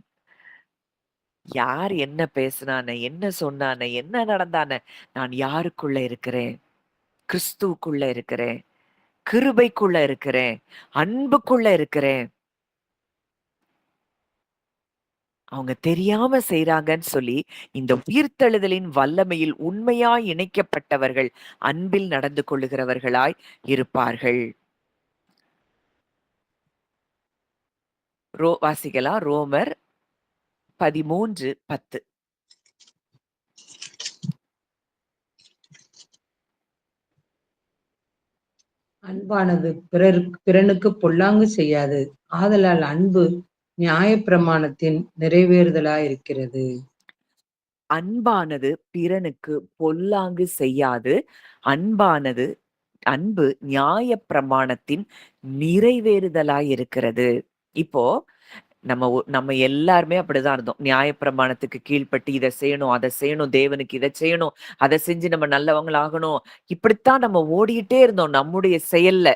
யார் என்ன பேசினானே, என்ன சொன்னானே, என்ன நடந்தானே, நான் யாருக்குள்ள இருக்கிறேன்? கிறிஸ்துவுக்குள்ள இருக்கிறேன். கிருபைக்குள்ள இருக்கிறேன். அன்புக்குள்ள இருக்கிறேன். அவங்க தெரியாம செய்றாங்கன்னு சொல்லி, இந்த உயிர்த்தெழுதலின் வல்லமையில் உண்மையாய் இணைக்கப்பட்டவர்கள் அன்பில் நடந்து கொள்ளுகிறவர்களாய் இருப்பார்கள். வாசிக்கலாம். ரோமர் 13:10.
அன்பானது பிறனுக்கு பொல்லாங்கு செய்யாது. ஆதலால் அன்பு நியாயப்பிரமாணத்தின் நிறைவேறுதலாயிருக்கிறது.
அன்பானது பிறனுக்கு பொல்லாங்கு செய்யாது. அன்பு நியாயப்பிரமாணத்தின் நிறைவேறுதலாய் இருக்கிறது. இப்போ நம்ம எல்லாருமே அப்படிதான் இருந்தோம். நியாயப்பிரமாணத்துக்கு கீழ்ப்பட்டு இதை செய்யணும், அதை செய்யணும், தேவனுக்கு இதை செய்யணும், அதை செஞ்சு நம்ம நல்லவங்களாகணும். இப்படித்தான் நம்ம ஓடிக்கிட்டே இருந்தோம் நம்முடைய செயல்ல.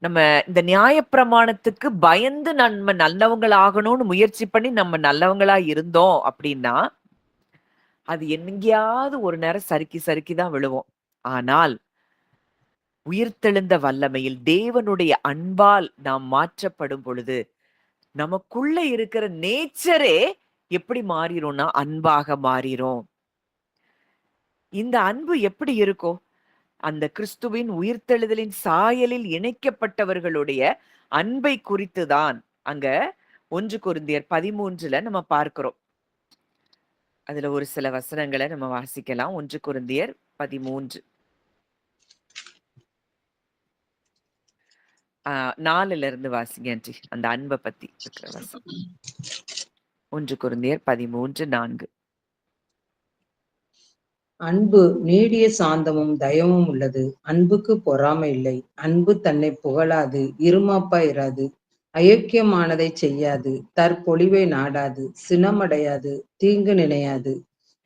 நம்ம இந்த நியாயப்பிரமாணத்துக்கு பயந்து நம்ம நல்லவங்களாகணும்னு முயற்சி பண்ணி நம்ம நல்லவங்களா இருந்தோம் அப்படின்னா, அது எங்கேயாவது ஒரு நேரம் சறுக்கி சறுக்கி தான் விழுவோம். ஆனால் உயிர்த்தெழுந்த வல்லமையில் தேவனுடைய அன்பால் நாம் மாற்றப்படும் பொழுது, நமக்குள்ள இருக்கிற நேச்சரே எப்படி மாறிடும்னா அன்பாக மாறிரும். இந்த அன்பு எப்படி இருக்கும்? அந்த கிறிஸ்துவின் உயிர்த்தெழுதலின் சாயலில் இணைக்கப்பட்டவர்களுடைய அன்பை குறித்துதான் அங்க 1 கொரிந்தியர் 13 நம்ம பார்க்கிறோம். அதுல ஒரு சில வசனங்களை நம்ம வாசிக்கலாம். 1 கொரிந்தியர் 13 4ல இருந்து வாசிங்க ஆண்டி. அந்த அன்பை பத்தி இருக்கிற வசனம். 1 கொரிந்தியர் 13:4.
அன்பு நீடிய சாந்தமும் தயவும் உள்ளது. அன்புக்கு பொறாமை இல்லை. அன்பு தன்னை புகழாது, இருமாப்பாயிராது, அயோக்கியமானதை செய்யாது, தற்பொழிவை நாடாது, சினமடையாது, தீங்கு நினையாது,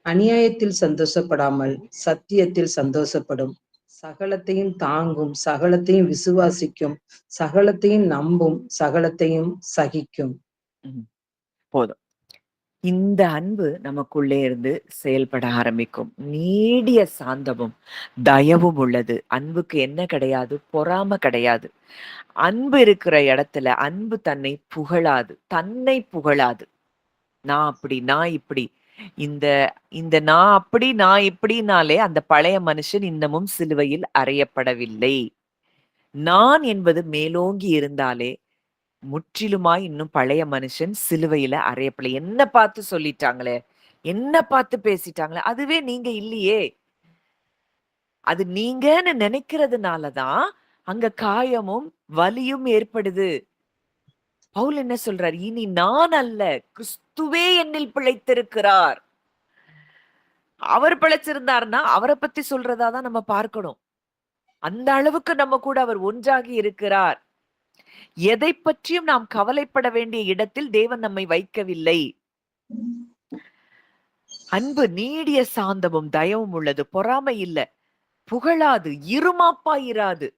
அநியாயத்தில் சந்தோஷப்படாமல் சத்தியத்தில் சந்தோஷப்படும், சகலத்தையும் தாங்கும், சகலத்தையும் விசுவாசிக்கும், சகலத்தையும் நம்பும், சகலத்தையும் சகிக்கும்.
போதும். இந்த அன்பு நமக்குள்ளே இருந்து செயல்பட ஆரம்பிக்கும். நீடிய சாந்தமும் தயவும் உள்ளது. அன்புக்கு என்ன கிடையாது? பொறாமை கிடையாது. அன்பு இருக்கிற இடத்துல அன்பு தன்னை புகழாது, தன்னை புகழாது. நான் அப்படி, நான் இப்படி. இந்த இந்த நான் அப்படி, நான் இப்படினாலே அந்த பழைய மனுஷன் இன்னமும் சிலுவையில் அறையப்படவில்லை. நான் என்பது மேலோங்கி இருந்தாலே முற்றிலுமாய் இன்னும் பழைய மனுஷன் சிலுவையில அறையப்படல. என்ன பார்த்து சொல்லிட்டாங்களே, என்ன பார்த்து பேசிட்டாங்களே, அதுவே நீங்க இல்லையே. அது நீங்கன்னு நினைக்கிறதுனாலதான் அங்க காயமும் வலியும் ஏற்படுது. பவுல் என்ன சொல்றார்? இனி நான் அல்ல, கிறிஸ்துவே என்னில் பிழைத்திருக்கிறார். அவர் பிழைச்சிருந்தாருன்னா அவரை பத்தி சொல்றதாதான் நம்ம பார்க்கணும். அந்த அளவுக்கு நம்ம கூட அவர் ஒன்றாகி இருக்கிறார். எதை பற்றியும் நாம் கவலைப்பட வேண்டிய இடத்தில் தேவன் நம்மை வைக்கவில்லை. அன்பு நீடிய சாந்தமும் தயவும் உள்ளது. பொறாமை இல்ல, புகழாது, இருமாப்பாயிராது,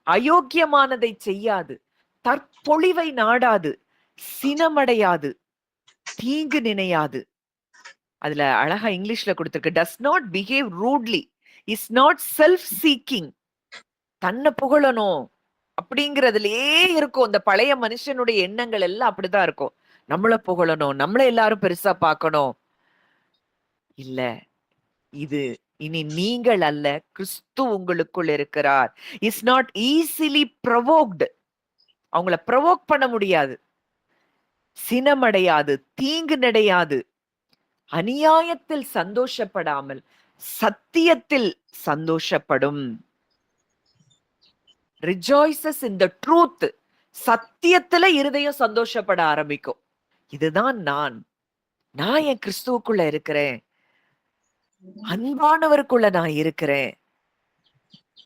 அயோக்கியமானதை செய்யாது, தற்பொழிவை நாடாது, சினமடையாது, தீங்கு நினையாது. அதுல அழகா இங்கிலீஷ்ல கொடுத்திருக்கு, does not behave rudely, is not self seeking. தன்னை புகழணும் அப்படிங்கிறதுலயே இருக்கும். இந்த பழைய மனுஷனுடைய எண்ணங்கள் எல்லாம் அப்படிதான் இருக்கும். நம்மள புகழணும், நம்மள எல்லாரும் பெருசா பார்க்கணும். இல்ல, இது இனி நீங்கள் அல்ல, கிறிஸ்து உங்களுக்குள் இருக்கிறார். Is not easily provoked. அவங்கள ப்ரொவோக் பண்ண முடியாது. சினமடையாது, தீங்கு நடையாது, அநியாயத்தில் சந்தோஷப்படாமல் சத்தியத்தில் சந்தோஷப்படும். Rejoices in the truth. சத்தியத்துல இருதயம் சந்தோஷப்பட ஆரம்பிக்கும். இதுதான் நான் என் கிறிஸ்துவுக்குள்ள இருக்கிறேன், அன்பானவருக்குள்ள நான் இருக்கிறேன்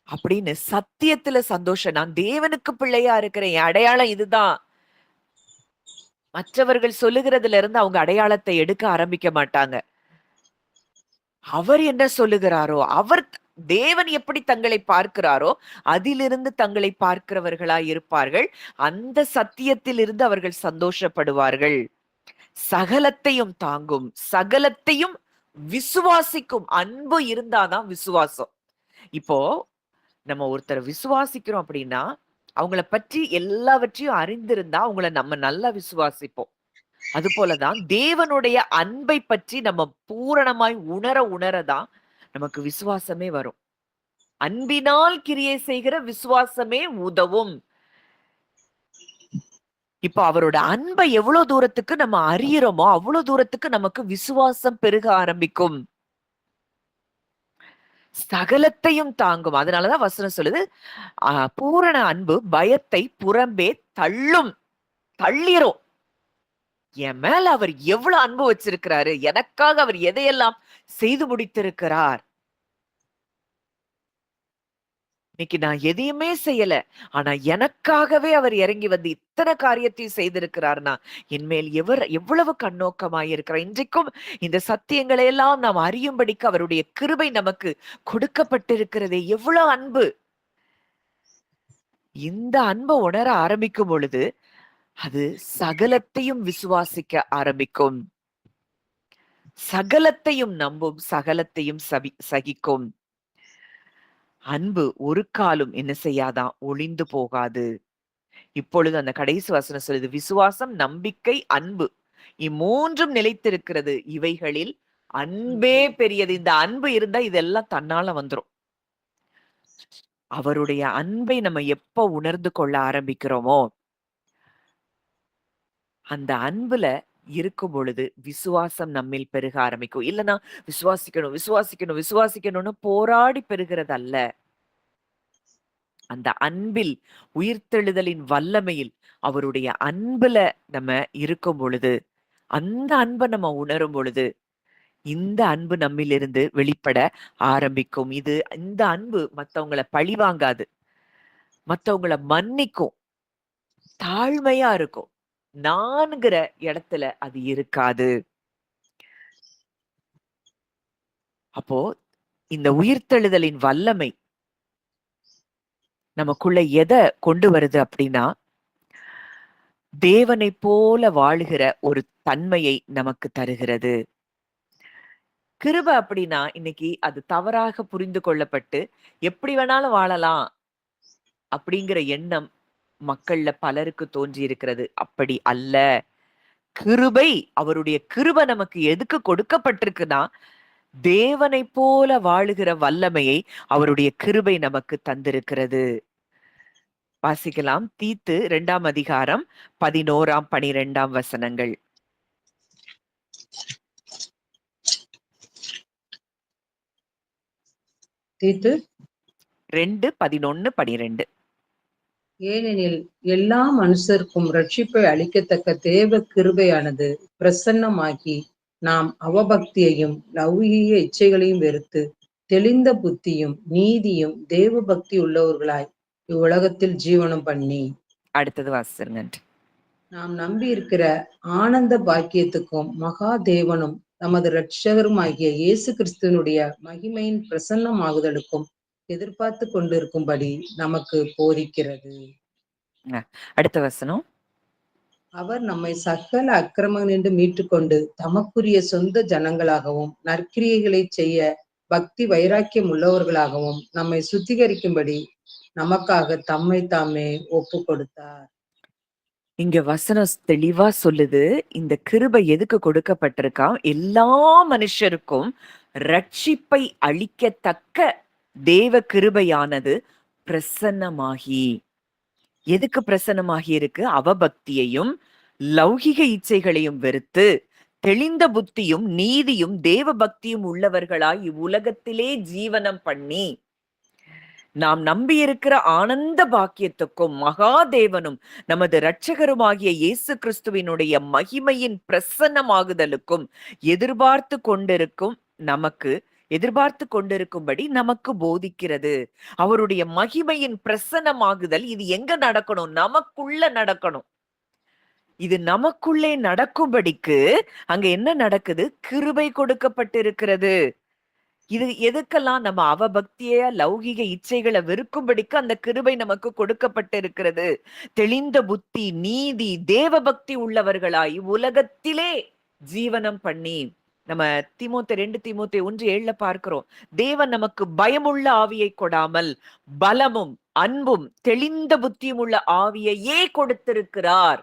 அப்படின்னு சத்தியத்துல சந்தோஷம். நான் தேவனுக்கு பிள்ளையா இருக்கிறேன், என் அடையாளம் இதுதான். மற்றவர்கள் சொல்லுகிறதுல இருந்து அவங்க அடையாளத்தை எடுக்க ஆரம்பிக்க மாட்டாங்க. அவர் என்ன சொல்லுகிறாரோ, அவர் தேவன் எப்படி தங்களை பார்க்கிறாரோ அதிலிருந்து தங்களை பார்க்கிறவர்களாய் இருப்பார்கள். அந்த சத்தியத்தில் இருந்து அவர்கள் சந்தோஷப்படுவார்கள். சகலத்தையும் தாங்கும், சகலத்தையும் விசுவாசிக்கும். அன்பு இருந்தாதான் விசுவாசம். இப்போ நம்ம ஒருத்தரை விசுவாசிக்கிறோம் அப்படின்னா அவங்கள பற்றி எல்லாவற்றையும் அறிந்திருந்தா அவங்கள நம்ம நல்லா விசுவாசிப்போம். அது போலதான் தேவனுடைய அன்பை பற்றி நம்ம பூரணமாய் உணரதான் நமக்கு விசுவாசமே வரும். அன்பினால் கிரியை செய்கிற விசுவாசமே உதவும். இப்ப அவரோட அன்பை எவ்வளவு தூரத்துக்கு நம்ம அறியறோமோ அவ்வளவு தூரத்துக்கு நமக்கு விசுவாசம் பெருக ஆரம்பிக்கும். சகலத்தையும் தாங்கும். அதனாலதான் வசனம் சொல்லுது, பூரண அன்பு பயத்தை புறம்பே தள்ளும், தள்ளிரும். என் மேல அவர் எவ்வளவு அன்பு வச்சிருக்கிறாரு, எனக்காக அவர் எதையெல்லாம் செய்து முடித்திருக்கிறார். இன்னைக்கு நான் எதையுமே செய்யல. ஆனா எனக்காகவே அவர் இறங்கி வந்து இத்தனை காரியத்தையும் செய்திருக்கிறார்னா, என்மேல் எவ்வளவு கண்ணோக்கமாய் இருக்கிறார். இன்றைக்கும் இந்த சத்தியங்களை எல்லாம் நாம் அறியும்படிக்கு அவருடைய கிருபை நமக்கு கொடுக்கப்பட்டிருக்கிறதே. எவ்வளவு அன்பு! இந்த அன்பை உணர ஆரம்பிக்கும் பொழுது, அது சகலத்தையும் விசுவாசிக்க ஆரம்பிக்கும். சகலத்தையும் நம்பும், சகலத்தையும் சகிக்கும். அன்பு ஒரு காலும் என்ன செய்யாதான், ஒளிந்து போகாது. இப்பொழுது அந்த கடைசி வசனம் சொல்லுது, விசுவாசம், நம்பிக்கை, அன்பு இம்மூன்றும் நிலைத்திருக்கிறது, இவைகளில் அன்பே பெரியது. இந்த அன்பு இருந்தா இதெல்லாம் தன்னால வந்துரும். அவருடைய அன்பை நம்ம எப்ப உணர்ந்து கொள்ள ஆரம்பிக்கிறோமோ, அந்த அன்புல இருக்கும் பொழுது விசுவாசம் நம்மில் பெருக ஆரம்பிக்கும். இல்லைன்னா விசுவாசிக்கணும் விசுவாசிக்கணும் விசுவாசிக்கணும்னு போராடி பெறுகிறது அல்ல. அந்த அன்பில், உயிர்த்தெழுதலின் வல்லமையில், அவருடைய அன்புல நம்ம இருக்கும் பொழுது, அந்த அன்பை நம்ம உணரும் பொழுது, இந்த அன்பு நம்மிலிருந்து வெளிப்பட ஆரம்பிக்கும். இந்த அன்பு மத்தவங்கள பழிவாங்காது, மத்தவங்கள மன்னிக்கும், தாழ்மையா இருக்கும். நான்கிற இடத்துல அது இருக்காது. அப்போ இந்த உயிர்த்தெழுதலின் வல்லமை நமக்குள்ள எதை கொண்டு வருது அப்படின்னா, தேவனை போல வாழுகிற ஒரு தன்மையை நமக்கு தருகிறது. கிருபை அப்படின்னா இன்னைக்கு அது தவறாக புரிந்து கொள்ளப்பட்டு எப்படி வேணாலும் வாழலாம் அப்படிங்கிற எண்ணம் மக்கள்ல பலருக்கு தோன்றி இருக்கிறது. அப்படி அல்ல. கிருபை, அவருடைய கிருபை நமக்கு எதுக்கு கொடுக்கப்பட்டிருக்குன்னா, தேவனை போல வாழுகிற வல்லமையை அவருடைய கிருபை நமக்கு தந்திருக்கிறது. வாசிக்கலாம். தீத்து 2ஆம் அதிகாரம் 11ஆம் 12ஆம் வசனங்கள்.
தீத்து
2, 11, 12.
ஏனெனில் எல்லா மனுஷருக்கும் ரட்சிப்பை அளிக்கத்தக்க தேவ கிருபையானது பிரசன்னமாகி, நாம் அவபக்தியையும் லௌகீக இச்சைகளையும் வெறுத்து தெளிந்த புத்தியும் நீதியும் தேவ பக்தி உள்ளவர்களாய் இவ்வுலகத்தில் ஜீவனம் பண்ணி.
அடுத்தது வாசிருங்க.
நாம் நம்பி இருக்கிற ஆனந்த பாக்கியத்துக்கும் மகா தேவனும் நமது இரட்சகருமாகிய இயேசு கிறிஸ்துவனுடைய மகிமையின் பிரசன்னமாகுதலுக்கும் எதிர்பார்த்து கொண்டிருக்கும்படி நமக்கு போதிக்கிறது.
அடுத்த வசனம்.
அவர் நம்மை சகல அக்கிரமங்களின்று மீட்டுக்கொண்டு தமக்குரிய சொந்த ஜனங்களாகவும் நற்கிரியைகளை செய்ய பக்தி வைராக்கியம் உள்ளவர்களாகவும் நம்மை சுத்திகரிக்கும்படி நமக்காக தம்மை தாமே ஒப்பு கொடுத்தார்.
இங்க வசனம் தெளிவா சொல்லுது, இந்த கிருபை எதுக்கு கொடுக்கப்பட்டிருக்கா? எல்லா மனுஷருக்கும் ரட்சிப்பை அளிக்கத்தக்க தேவ கிருபையானது பிரசன்னமாகி. எதுக்கு பிரசன்னமாகி இருக்கு? அவபக்தியையும் லௌகிக இச்சைகளையும் வெறுத்து தெளிந்த புத்தியும் நீதியும் தேவ பக்தியும் உள்ளவர்களாய் இவ்வுலகத்திலே ஜீவனம் பண்ணி, நாம் நம்பியிருக்கிற ஆனந்த பாக்கியத்துக்கும் மகாதேவனும் நமது இரட்சகருமாகிய இயேசு கிறிஸ்துவினுடைய மகிமையின் பிரசன்னமாகுதலுக்கும் எதிர்பார்த்து கொண்டிருக்கும்படி நமக்கு போதிக்கிறது. அவருடைய மகிமையின் பிரசன்னமாகுதல் இது எங்க நடக்கணும்? நமக்குள்ள நடக்கணும். இது நமக்குள்ளே நடக்கும்படிக்கு அங்க என்ன நடக்குது? கிருபை கொடுக்கப்பட்டிருக்கிறது. இது எதுக்கெல்லாம்? நம்ம அவபக்திய லௌகிக இச்சைகளை வெறுக்கும்படிக்கு அந்த கிருபை நமக்கு கொடுக்கப்பட்டிருக்கிறது. தெளிந்த புத்தி நீதி தேவ பக்தி உள்ளவர்களாய் உலகத்திலே ஜீவனம் பண்ணி. நம்ம 2 தீமோத்தேயு 1:7 பார்க்கிறோம். தேவன் நமக்கு பயமுள்ள ஆவியை கொடாமல் பலமும் அன்பும் தெளிந்த புத்தியும் உள்ள ஆவியையே கொடுத்திருக்கிறார்.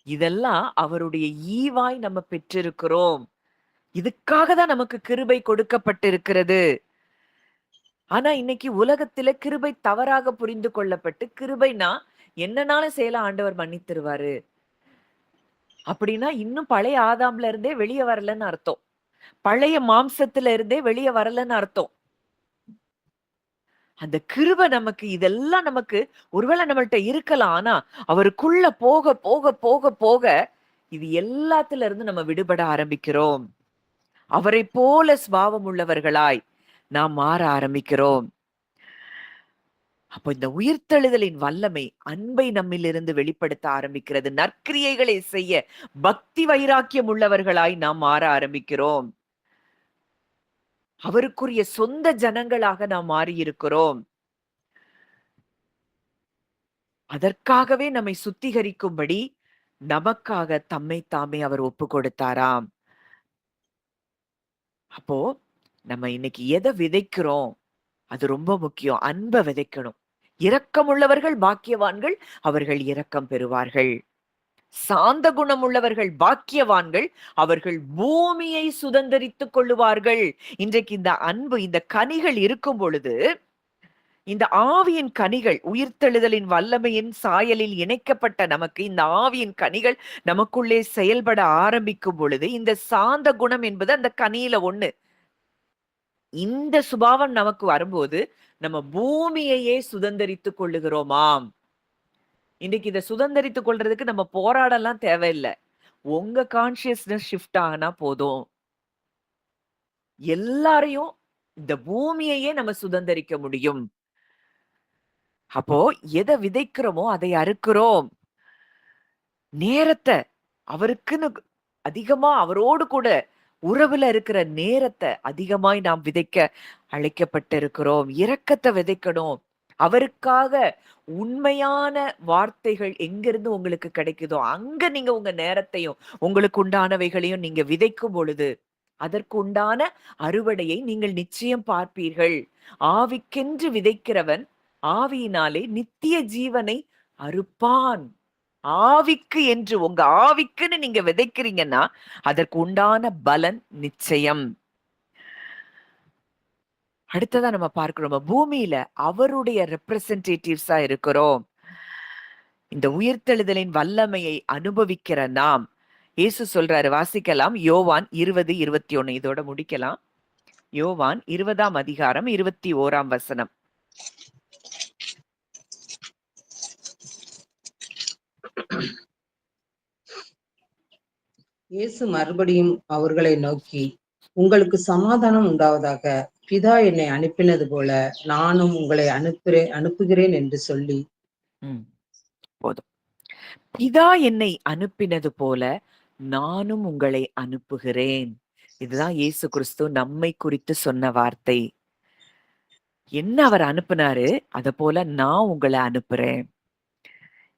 இதெல்லாம் அவருடைய ஈவாய் நம்ம பெற்றிருக்கிறோம். இதுக்காக தான் நமக்கு கிருபை கொடுக்கப்பட்டிருக்கிறது. ஆனா இன்னைக்கு உலகத்துல கிருபை தவறாக புரிந்து கொள்ளப்பட்டு, கிருபைனா என்னனாலும் செய்யலாம், ஆண்டவர் மன்னித்திருவாரு அப்படின்னா இன்னும் பழைய ஆதாம்ல இருந்தே வெளியே வரலன்னு அர்த்தம். பழைய மாம்சத்துல இருந்தே வெளியே வரலன்னு அர்த்தம். அந்த கிருபை நமக்கு, இதெல்லாம் நமக்கு ஒருவேளை நம்மள்ட்ட இருக்கலாம். ஆனா அவருக்குள்ள போக போக போக போக இது எல்லாத்துல இருந்து நம்ம விடுபட ஆரம்பிக்கிறோம். அவரை போல சுபாவம் உள்ளவர்களாய் நாம் மாற ஆரம்பிக்கிறோம். அப்போ இந்த உயிர்த்தெழுதலின் வல்லமை அன்பை நம்மிலிருந்து வெளிப்படுத்த ஆரம்பிக்கிறது. நற்கிரியைகளை செய்ய பக்தி வைராக்கியம் உள்ளவர்களாய் நாம் மாற ஆரம்பிக்கிறோம். அவருக்குரிய சொந்த ஜனங்களாக நாம் மாறியிருக்கிறோம். அதற்காகவே நம்மை சுத்திகரிக்கும்படி நமக்காக தம்மை தாமே அவர் ஒப்பு கொடுத்தாராம். அப்போ நம்ம இன்னைக்கு எதை விதைக்கிறோம்? அது ரொம்ப முக்கியம். அன்ப விதைக்கணும். இரக்கமுள்ளவர்கள் பாக்கியவான்கள், அவர்கள் இரக்கம் பெறுவார்கள். சாந்த குணம் உள்ளவர்கள் பாக்கியவான்கள், அவர்கள் பூமியை சுதந்தரித்துக் கொள்ளுவார்கள். இன்றைக்கு இந்த அன்பு, இந்த கனிகள் இருக்கும் பொழுது, இந்த ஆவியின் கனிகள், உயிர்த்தெழுதலின் வல்லமையின் சாயலில் இணைக்கப்பட்ட நமக்கு இந்த ஆவியின் கனிகள் நமக்குள்ளே செயல்பட ஆரம்பிக்கும் பொழுது, இந்த சாந்த குணம் என்பது அந்த கனியில ஒண்ணு. இந்த சுபாவம் நமக்கு வரும்போது நம்ம பூமியையே சுதந்தரித்துக் கொள்ளுகிறோமாம். இன்னைக்கு இதை சுதந்தரித்துக் கொள்றதுக்கு நம்ம போராடலாம் தேவையில்லை. உங்க கான்சியஸ்னஸ் ஷிஃப்ட் ஆனா போதும். எல்லாரையும், இந்த பூமியையே நம்ம சுதந்தரிக்க முடியும். அப்போ எதை விதைக்கிறோமோ அதை அறுக்கிறோம். நேரத்தை அவருக்குன்னு அதிகமா அவரோடு கூட உறவுல இருக்கிற நேரத்தை அதிகமாய் நாம் விதைக்க அழைக்கப்பட்டிருக்கிறோம். இரக்கத்தை விதைக்கணும். அவருக்காக உண்மையான வார்த்தைகள் எங்கிருந்து உங்களுக்கு கிடைக்குதோ அங்க நீங்க உங்க நேரத்தையும் உங்களுக்கு உண்டானவைகளையும் நீங்க விதைக்கும் பொழுது அதற்கு உண்டான அறுவடையை நீங்கள் நிச்சயம் பார்ப்பீர்கள். ஆவிக்கென்று விதைக்கிறவன் ஆவியினாலே நித்திய ஜீவனை அறுப்பான். ஆவிக்கு என்று உங்க ஆவிக்குன்னு நீங்க விதைக்கிறீங்கன்னா அதற்கு உண்டான பலன் நிச்சயம். அடுத்ததா நம்ம பார்க்கிறோம், பூமியில அவருடைய ரெப்ரசன்டேட்டிவ்ஸா இருக்கிறோம். இந்த உயிர்த்தெழுதலின் வல்லமையை அனுபவிக்கிற நாம், இயேசு சொல்றாரு, வாசிக்கலாம், யோவான் 20:21. இதோட முடிக்கலாம். யோவான் 20ஆம் அதிகாரம் 21ஆம் வசனம்.
இயேசு மறுபடியும் அவர்களை நோக்கி, உங்களுக்கு சமாதானம் உண்டாவதாக. பிதா என்னை அனுப்பினது போல நானும் உங்களை அனுப்புகிறேன் என்று சொல்லி,
போதும். பிதா என்னை அனுப்பினது போல நானும் உங்களை அனுப்புகிறேன். இதுதான் இயேசு கிறிஸ்து நம்மை குறித்து சொன்ன வார்த்தை. என்ன அவர் அனுப்புனாரு, அத போல நான் உங்களை அனுப்புறேன்.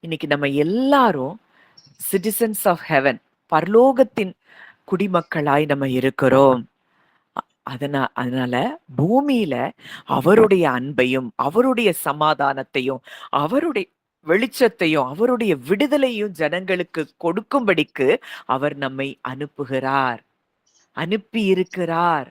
இன்னைக்கு நம்ம எல்லாரும் சிட்டிசன்ஸ் ஆஃப் ஹெவன், பரலோகத்தின் குடிமக்களாய் நம்ம இருக்கிறோம். அதனால பூமியில அவருடைய அன்பையும் அவருடைய சமாதானத்தையும் அவருடைய வெளிச்சத்தையும் அவருடைய விடுதலையும் ஜனங்களுக்கு கொடுக்கும்படிக்கு அவர் நம்மை அனுப்புகிறார், அனுப்பி இருக்கிறார்.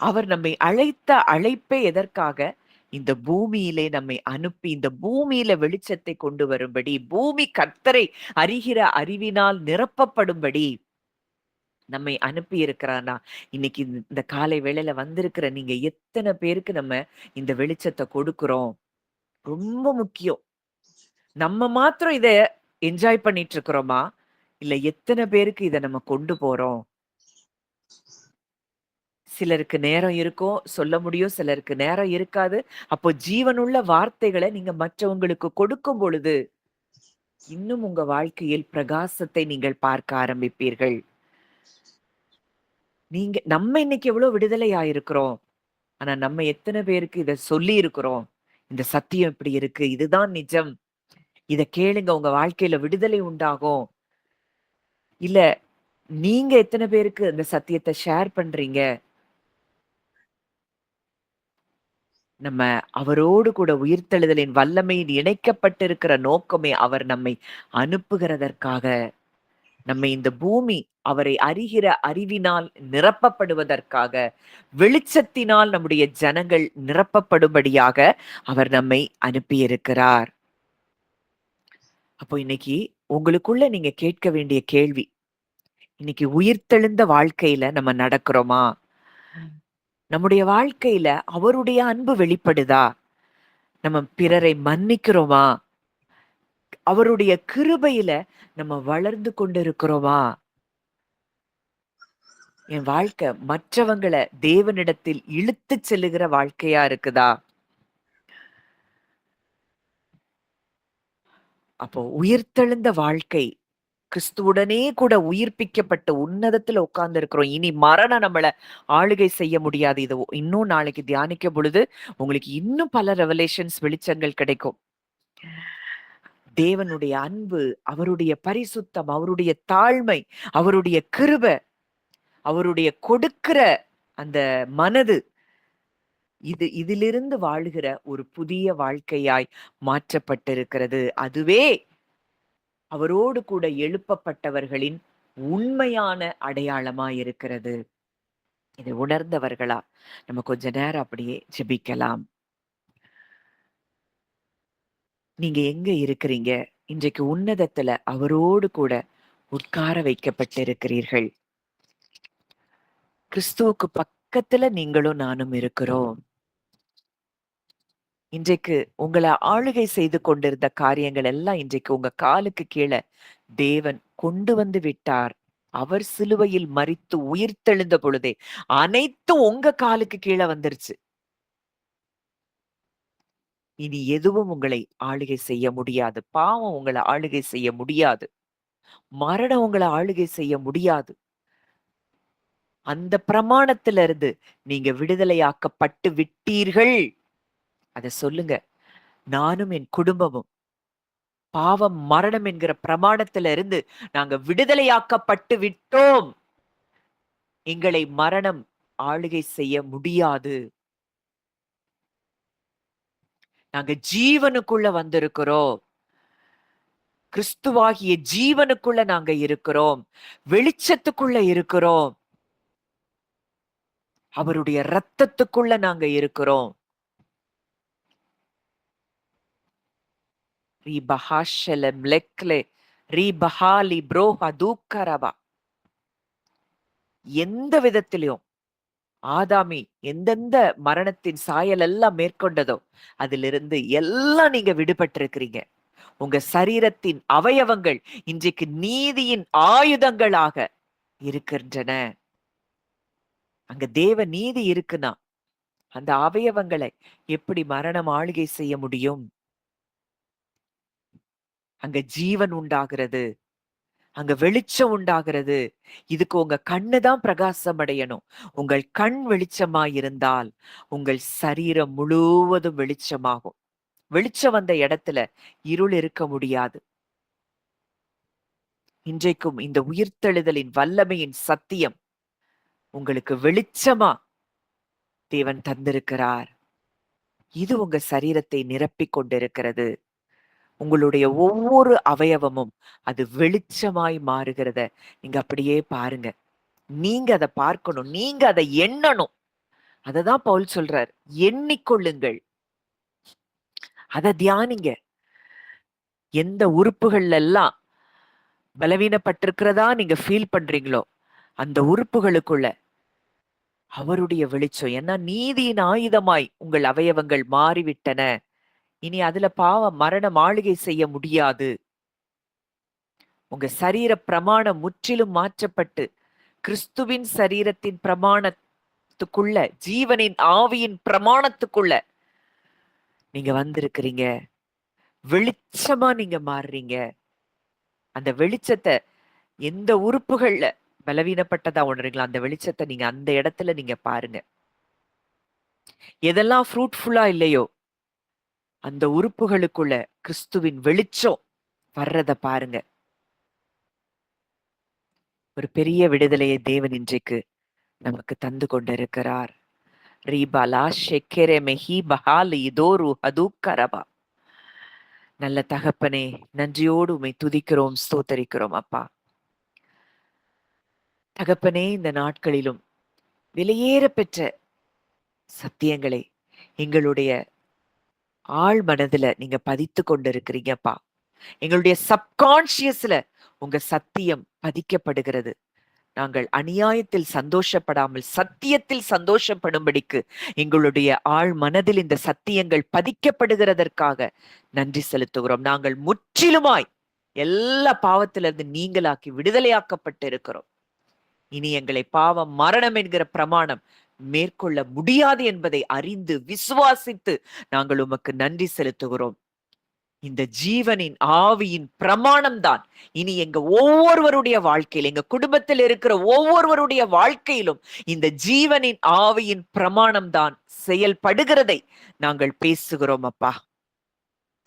அவர் நம்மை அழைத்த அழைப்பே எதற்காக? இந்த பூமியிலே நம்மை அனுப்பி இந்த பூமியில வெளிச்சத்தை கொண்டு வரும்படி, பூமி கர்த்தரை அறிகிற அறிவினால் நிரப்பப்படும்படி நம்மை அனுப்பி இருக்கிறானா. இன்னைக்கு இந்த காலை வேளையில வந்திருக்கிற நீங்க எத்தனை பேருக்கு நம்ம இந்த வெளிச்சத்தை கொடுக்கிறோம்? ரொம்ப முக்கியம். நம்ம மாத்திரம் இத என்ஜாய் பண்ணிட்டு இருக்கிறோமா, இல்ல எத்தனை பேருக்கு இத நம்ம கொண்டு போறோம்? சிலருக்கு நேரம் இருக்கும், சொல்ல முடியும், சிலருக்கு நேரம் இருக்காது. அப்போ ஜீவனுள்ள வார்த்தைகளை நீங்க மற்றவங்களுக்கு கொடுக்கும் பொழுது இன்னும் உங்க வாழ்க்கையில் பிரகாசத்தை நீங்கள் பார்க்க ஆரம்பிப்பீர்கள். நம்ம இன்னைக்கு எவ்வளவு விடுதலை ஆயிருக்கிறோம், ஆனா நம்ம எத்தனை பேருக்கு இத சொல்லி இருக்கிறோம்? இந்த சத்தியம் இப்படி இருக்கு, இதுதான் நிஜம், இத கேளுங்க, உங்க வாழ்க்கையில விடுதலை உண்டாகும். இல்ல நீங்க எத்தனை பேருக்கு இந்த சத்தியத்தை ஷேர் பண்றீங்க? நம்ம அவரோடு கூட உயிர்த்தெழுதலின் வல்லமையில் இணைக்கப்பட்டிருக்கிற நோக்கமே அவர் நம்மை அனுப்புகிறதற்காக. நம்மை இந்த பூமி அவரை அறிகிற அறிவினால் நிரப்பப்படுவதற்காக, வெளிச்சத்தினால் நம்முடைய ஜனங்கள் நிரப்பப்படும்படியாக அவர் நம்மை அனுப்பியிருக்கிறார். அப்போ இன்னைக்கு உங்களுக்குள்ள நீங்க கேட்க வேண்டிய கேள்வி, இன்னைக்கு உயிர்த்தெழுந்த வாழ்க்கையில நம்ம நடக்கிறோமா? நம்முடைய வாழ்க்கையில அவருடைய அன்பு வெளிப்படுதா? நம்ம பிறரை மன்னிக்கிறோமா? அவருடைய கிருபையில நம்ம வளர்ந்து கொண்டிருக்கிறோமா? என் வாழ்க்கை மற்றவங்களை தேவனிடத்தில் இழுத்து செல்லுகிற வாழ்க்கையா இருக்குதா? அப்போ உயிர்த்தெழுந்த வாழ்க்கை, கிறிஸ்துவுடனே கூட உயிர்ப்பிக்கப்பட்டு உன்னதத்துல உட்கார்ந்து இருக்கிறோம். இனி மரணம் நம்மள ஆளுகை செய்ய முடியாது. இது இன்னும் நாளைக்கு தியானிக்கும் பொழுது உங்களுக்கு இன்னும் பல ரெவலேஷன்ஸ், வெளிச்சங்கள் கிடைக்கும். தேவனுடைய அன்பு, அவருடைய பரிசுத்தம், அவருடைய தாழ்மை, அவருடைய கிருபை, அவருடைய கொடுக்கிற அந்த மனது, இதிலிருந்து வாழுகிற ஒரு புதிய வாழ்க்கையாய் மாற்றப்பட்டிருக்கிறது. அதுவே அவரோடு கூட எழுப்பப்பட்டவர்களின் உண்மையான அடையாளமாய் இருக்கிறது. இதை உணர்ந்தவர்களா நம்ம கொஞ்ச நேரம் அப்படியே ஜெபிக்கலாம். நீங்க எங்க இருக்கிறீங்க? இன்றைக்கு உன்னதத்துல அவரோடு கூட உட்கார வைக்கப்பட்டிருக்கிறீர்கள். கிறிஸ்துவுக்கு பக்கத்துல நீங்களும் நானும் இருக்கிறோம். இன்றைக்கு உங்கள ஆளுகை செய்து கொண்டிருந்த காரியங்கள் எல்லாம் இன்றைக்கு உங்க காலுக்கு கீழே தேவன் கொண்டு வந்து விட்டார். அவர் சிலுவையில் மரித்து உயிர்த்தெழுந்த பொழுதே அனைத்தும் உங்க காலுக்கு கீழே வந்துருச்சு. இனி எதுவும் உங்களை ஆளுகை செய்ய முடியாது. பாவம் உங்களை ஆளுகை செய்ய முடியாது. மரணம் உங்களை ஆளுகை செய்ய முடியாது. அந்த பிரமாணத்திலிருந்து நீங்க விடுதலையாக்கப்பட்டு விட்டீர்கள். அத சொல்லுங்க. நானும் என் குடும்பமும் பாவம், மரணம் என்கிற பிரமாணத்தில இருந்து நாங்க விடுதலையாக்கப்பட்டு விட்டோம். எங்களை மரணம் ஆளுகை செய்ய முடியாது. நாங்க ஜீவனுக்குள்ள வந்திருக்கிறோம். கிறிஸ்துவாகிய ஜீவனுக்குள்ள நாங்க இருக்கிறோம். வெளிச்சத்துக்குள்ள இருக்கிறோம். அவருடைய இரத்தத்துக்குள்ள நாங்க இருக்கிறோம். எந்த விதத்திலையும் ஆதாமி எந்தெந்த மரணத்தின் சாயல் எல்லாம் மேற்கொண்டதோ அதிலிருந்து எல்லாம் நீங்க விடுபட்டிருக்கிறீங்க. உங்க சரீரத்தின் அவயவங்கள் இன்றைக்கு நீதியின் ஆயுதங்களாக இருக்கின்றன. அங்க தேவ நீதி இருக்குன்னா அந்த அவயவங்களை எப்படி மரணம் ஆளுகை செய்ய முடியும்? அங்க ஜீவன் உண்டாகிறது, அங்க வெளிச்சம் உண்டாகிறது. இதுக்கு உங்க கண்ணு தான் பிரகாசம் அடையணும். உங்கள் கண் வெளிச்சமாயிருந்தால் உங்கள் சரீரம் முழுவதும் வெளிச்சமாகும். வெளிச்சம் வந்த இடத்துல இருள் இருக்க முடியாது. இன்றைக்கும் இந்த உயிர்த்தெழுதலின் வல்லமையின் சத்தியம் உங்களுக்கு வெளிச்சமா தேவன் தந்திருக்கிறார். இது உங்க சரீரத்தை நிரப்பிக் கொண்டிருக்கிறது. உங்களுடைய ஒவ்வொரு அவயவமும் அது வெளிச்சமாய் மாறுகிறத நீங்க அப்படியே பாருங்க. நீங்க அதை பார்க்கணும், நீங்க அதை எண்ணணும். அததான் பவுல் சொல்றார், எண்ணிக்கொள்ளுங்கள், அதை தியானிங்க. எந்த உறுப்புகள்ல எல்லாம் பலவீனப்பட்டிருக்கிறதா நீங்க ஃபீல் பண்றீங்களோ அந்த உறுப்புகளுக்குள்ள அவருடைய வெளிச்சம். ஏன்னா நீதியின் ஆயுதமாய் உங்கள் அவயவங்கள் மாறிவிட்டன. இனி அதுல பாவம், மரணம் ஆளுகை செய்ய முடியாது. உங்க சரீர பிரமாணம் முற்றிலும் மாற்றப்பட்டு கிறிஸ்துவின் சரீரத்தின் பிரமாணத்துக்குள்ள, ஜீவனின் ஆவியின் பிரமாணத்துக்குள்ள நீங்க வந்திருக்கிறீங்க. வெளிச்சமா நீங்க மாறுறீங்க. அந்த வெளிச்சத்தை எந்த உறுப்புகள்ல பலவீனப்பட்டதா உணர்றீங்களோ அந்த வெளிச்சத்தை நீங்க அந்த இடத்துல நீங்க பாருங்க. எதெல்லாம் ஃப்ரூட்ஃபுல்லா இல்லையோ அந்த உறுப்புகளுக்குள்ள கிறிஸ்துவின் வெளிச்சம் வர்றத பாருங்க. ஒரு பெரிய விடுதலையை தேவன் இன்றைக்கு நமக்கு தந்து கொண்டிருக்கிறார். ரீபாலா ஷெக்கெரே மெஹி பஹால் இதோரு ஹதூக்கரபா. நல்ல தகப்பனே, நன்றியோடு உம்மை துதிக்கிறோம், ஸ்தோத்தரிக்கிறோம் அப்பா. தகப்பனே, இந்த நாட்களிலும் விலையேற பெற்ற சத்தியங்களை எங்களுடைய ஆழ் மனதுல நீங்க பதித்து கொண்டிருக்கிறீங்கப்பா. எங்களுடைய சப்கான்சியஸ்ல உங்க சத்தியம் பதிக்கப்படுகிறது. நாங்கள் அநியாயத்தில் சந்தோஷப்படாமல் சத்தியத்தில் சந்தோஷப்படும்படிக்கு எங்களுடைய ஆழ் மனதில் இந்த சத்தியங்கள் பதிக்கப்படுகிறதற்காக நன்றி செலுத்துகிறோம். நாங்கள் முற்றிலுமாய் எல்லா பாவத்திலிருந்து நீங்களாக்கி விடுதலையாக்கப்பட்டு இருக்கிறோம். இனி எங்களை பாவம், மரணம் என்கிற பிரமாணம் மேற்கொள்ள முடியாது என்பதை அறிந்து விசுவாசித்து நாங்கள் உமக்கு நன்றி செலுத்துகிறோம். இந்த ஜீவனின் ஆவியின் பிரமாணம் தான் இனி எங்க ஒவ்வொருவருடைய வாழ்க்கையில், எங்க குடும்பத்தில் இருக்கிற ஒவ்வொருவருடைய வாழ்க்கையிலும் இந்த ஜீவனின் ஆவியின் பிரமாணம் தான் செயல்படுகிறதை நாங்கள் பேசுகிறோம் அப்பா.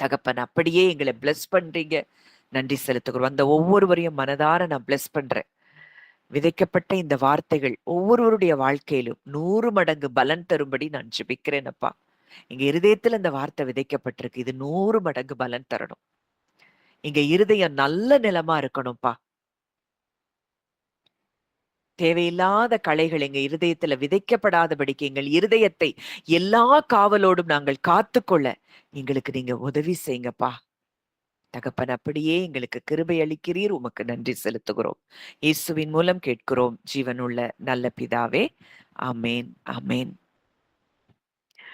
தகப்பன், அப்படியே எங்களை பிளஸ் பண்றீங்க, நன்றி செலுத்துகிறோம். அந்த ஒவ்வொருவரையும் மனதார நான் பிளஸ் பண்றேன். விதைக்கப்பட்ட இந்த வார்த்தைகள் ஒவ்வொருவருடைய வாழ்க்கையிலும் 100 மடங்கு பலன் தரும்படி நான் ஜெபிக்கிறேன் அப்பா. எங்க இருதயத்துல இந்த வார்த்தை விதைக்கப்பட்டிருக்கு, இது 100 மடங்கு பலன் தரணும். எங்க இருதயம் நல்ல நிலமா இருக்கணும்ப்பா. தேவையில்லாத களைகள் எங்க இருதயத்துல விதைக்கப்படாதபடிக்கு எங்கள் இருதயத்தை எல்லா காவலோடும் நாங்கள் காத்துக்கொள்ள எங்களுக்கு நீங்க உதவி செய்யுங்கப்பா. தகப்பன், அப்படியே எங்களுக்கு கிருபை அளிக்கிறீர், உமக்கு நன்றி செலுத்துகிறோம். இயேசுவின் மூலம் கேட்கிறோம் ஜீவனுள்ள நல்ல பிதாவே. ஆமேன், ஆமேன்.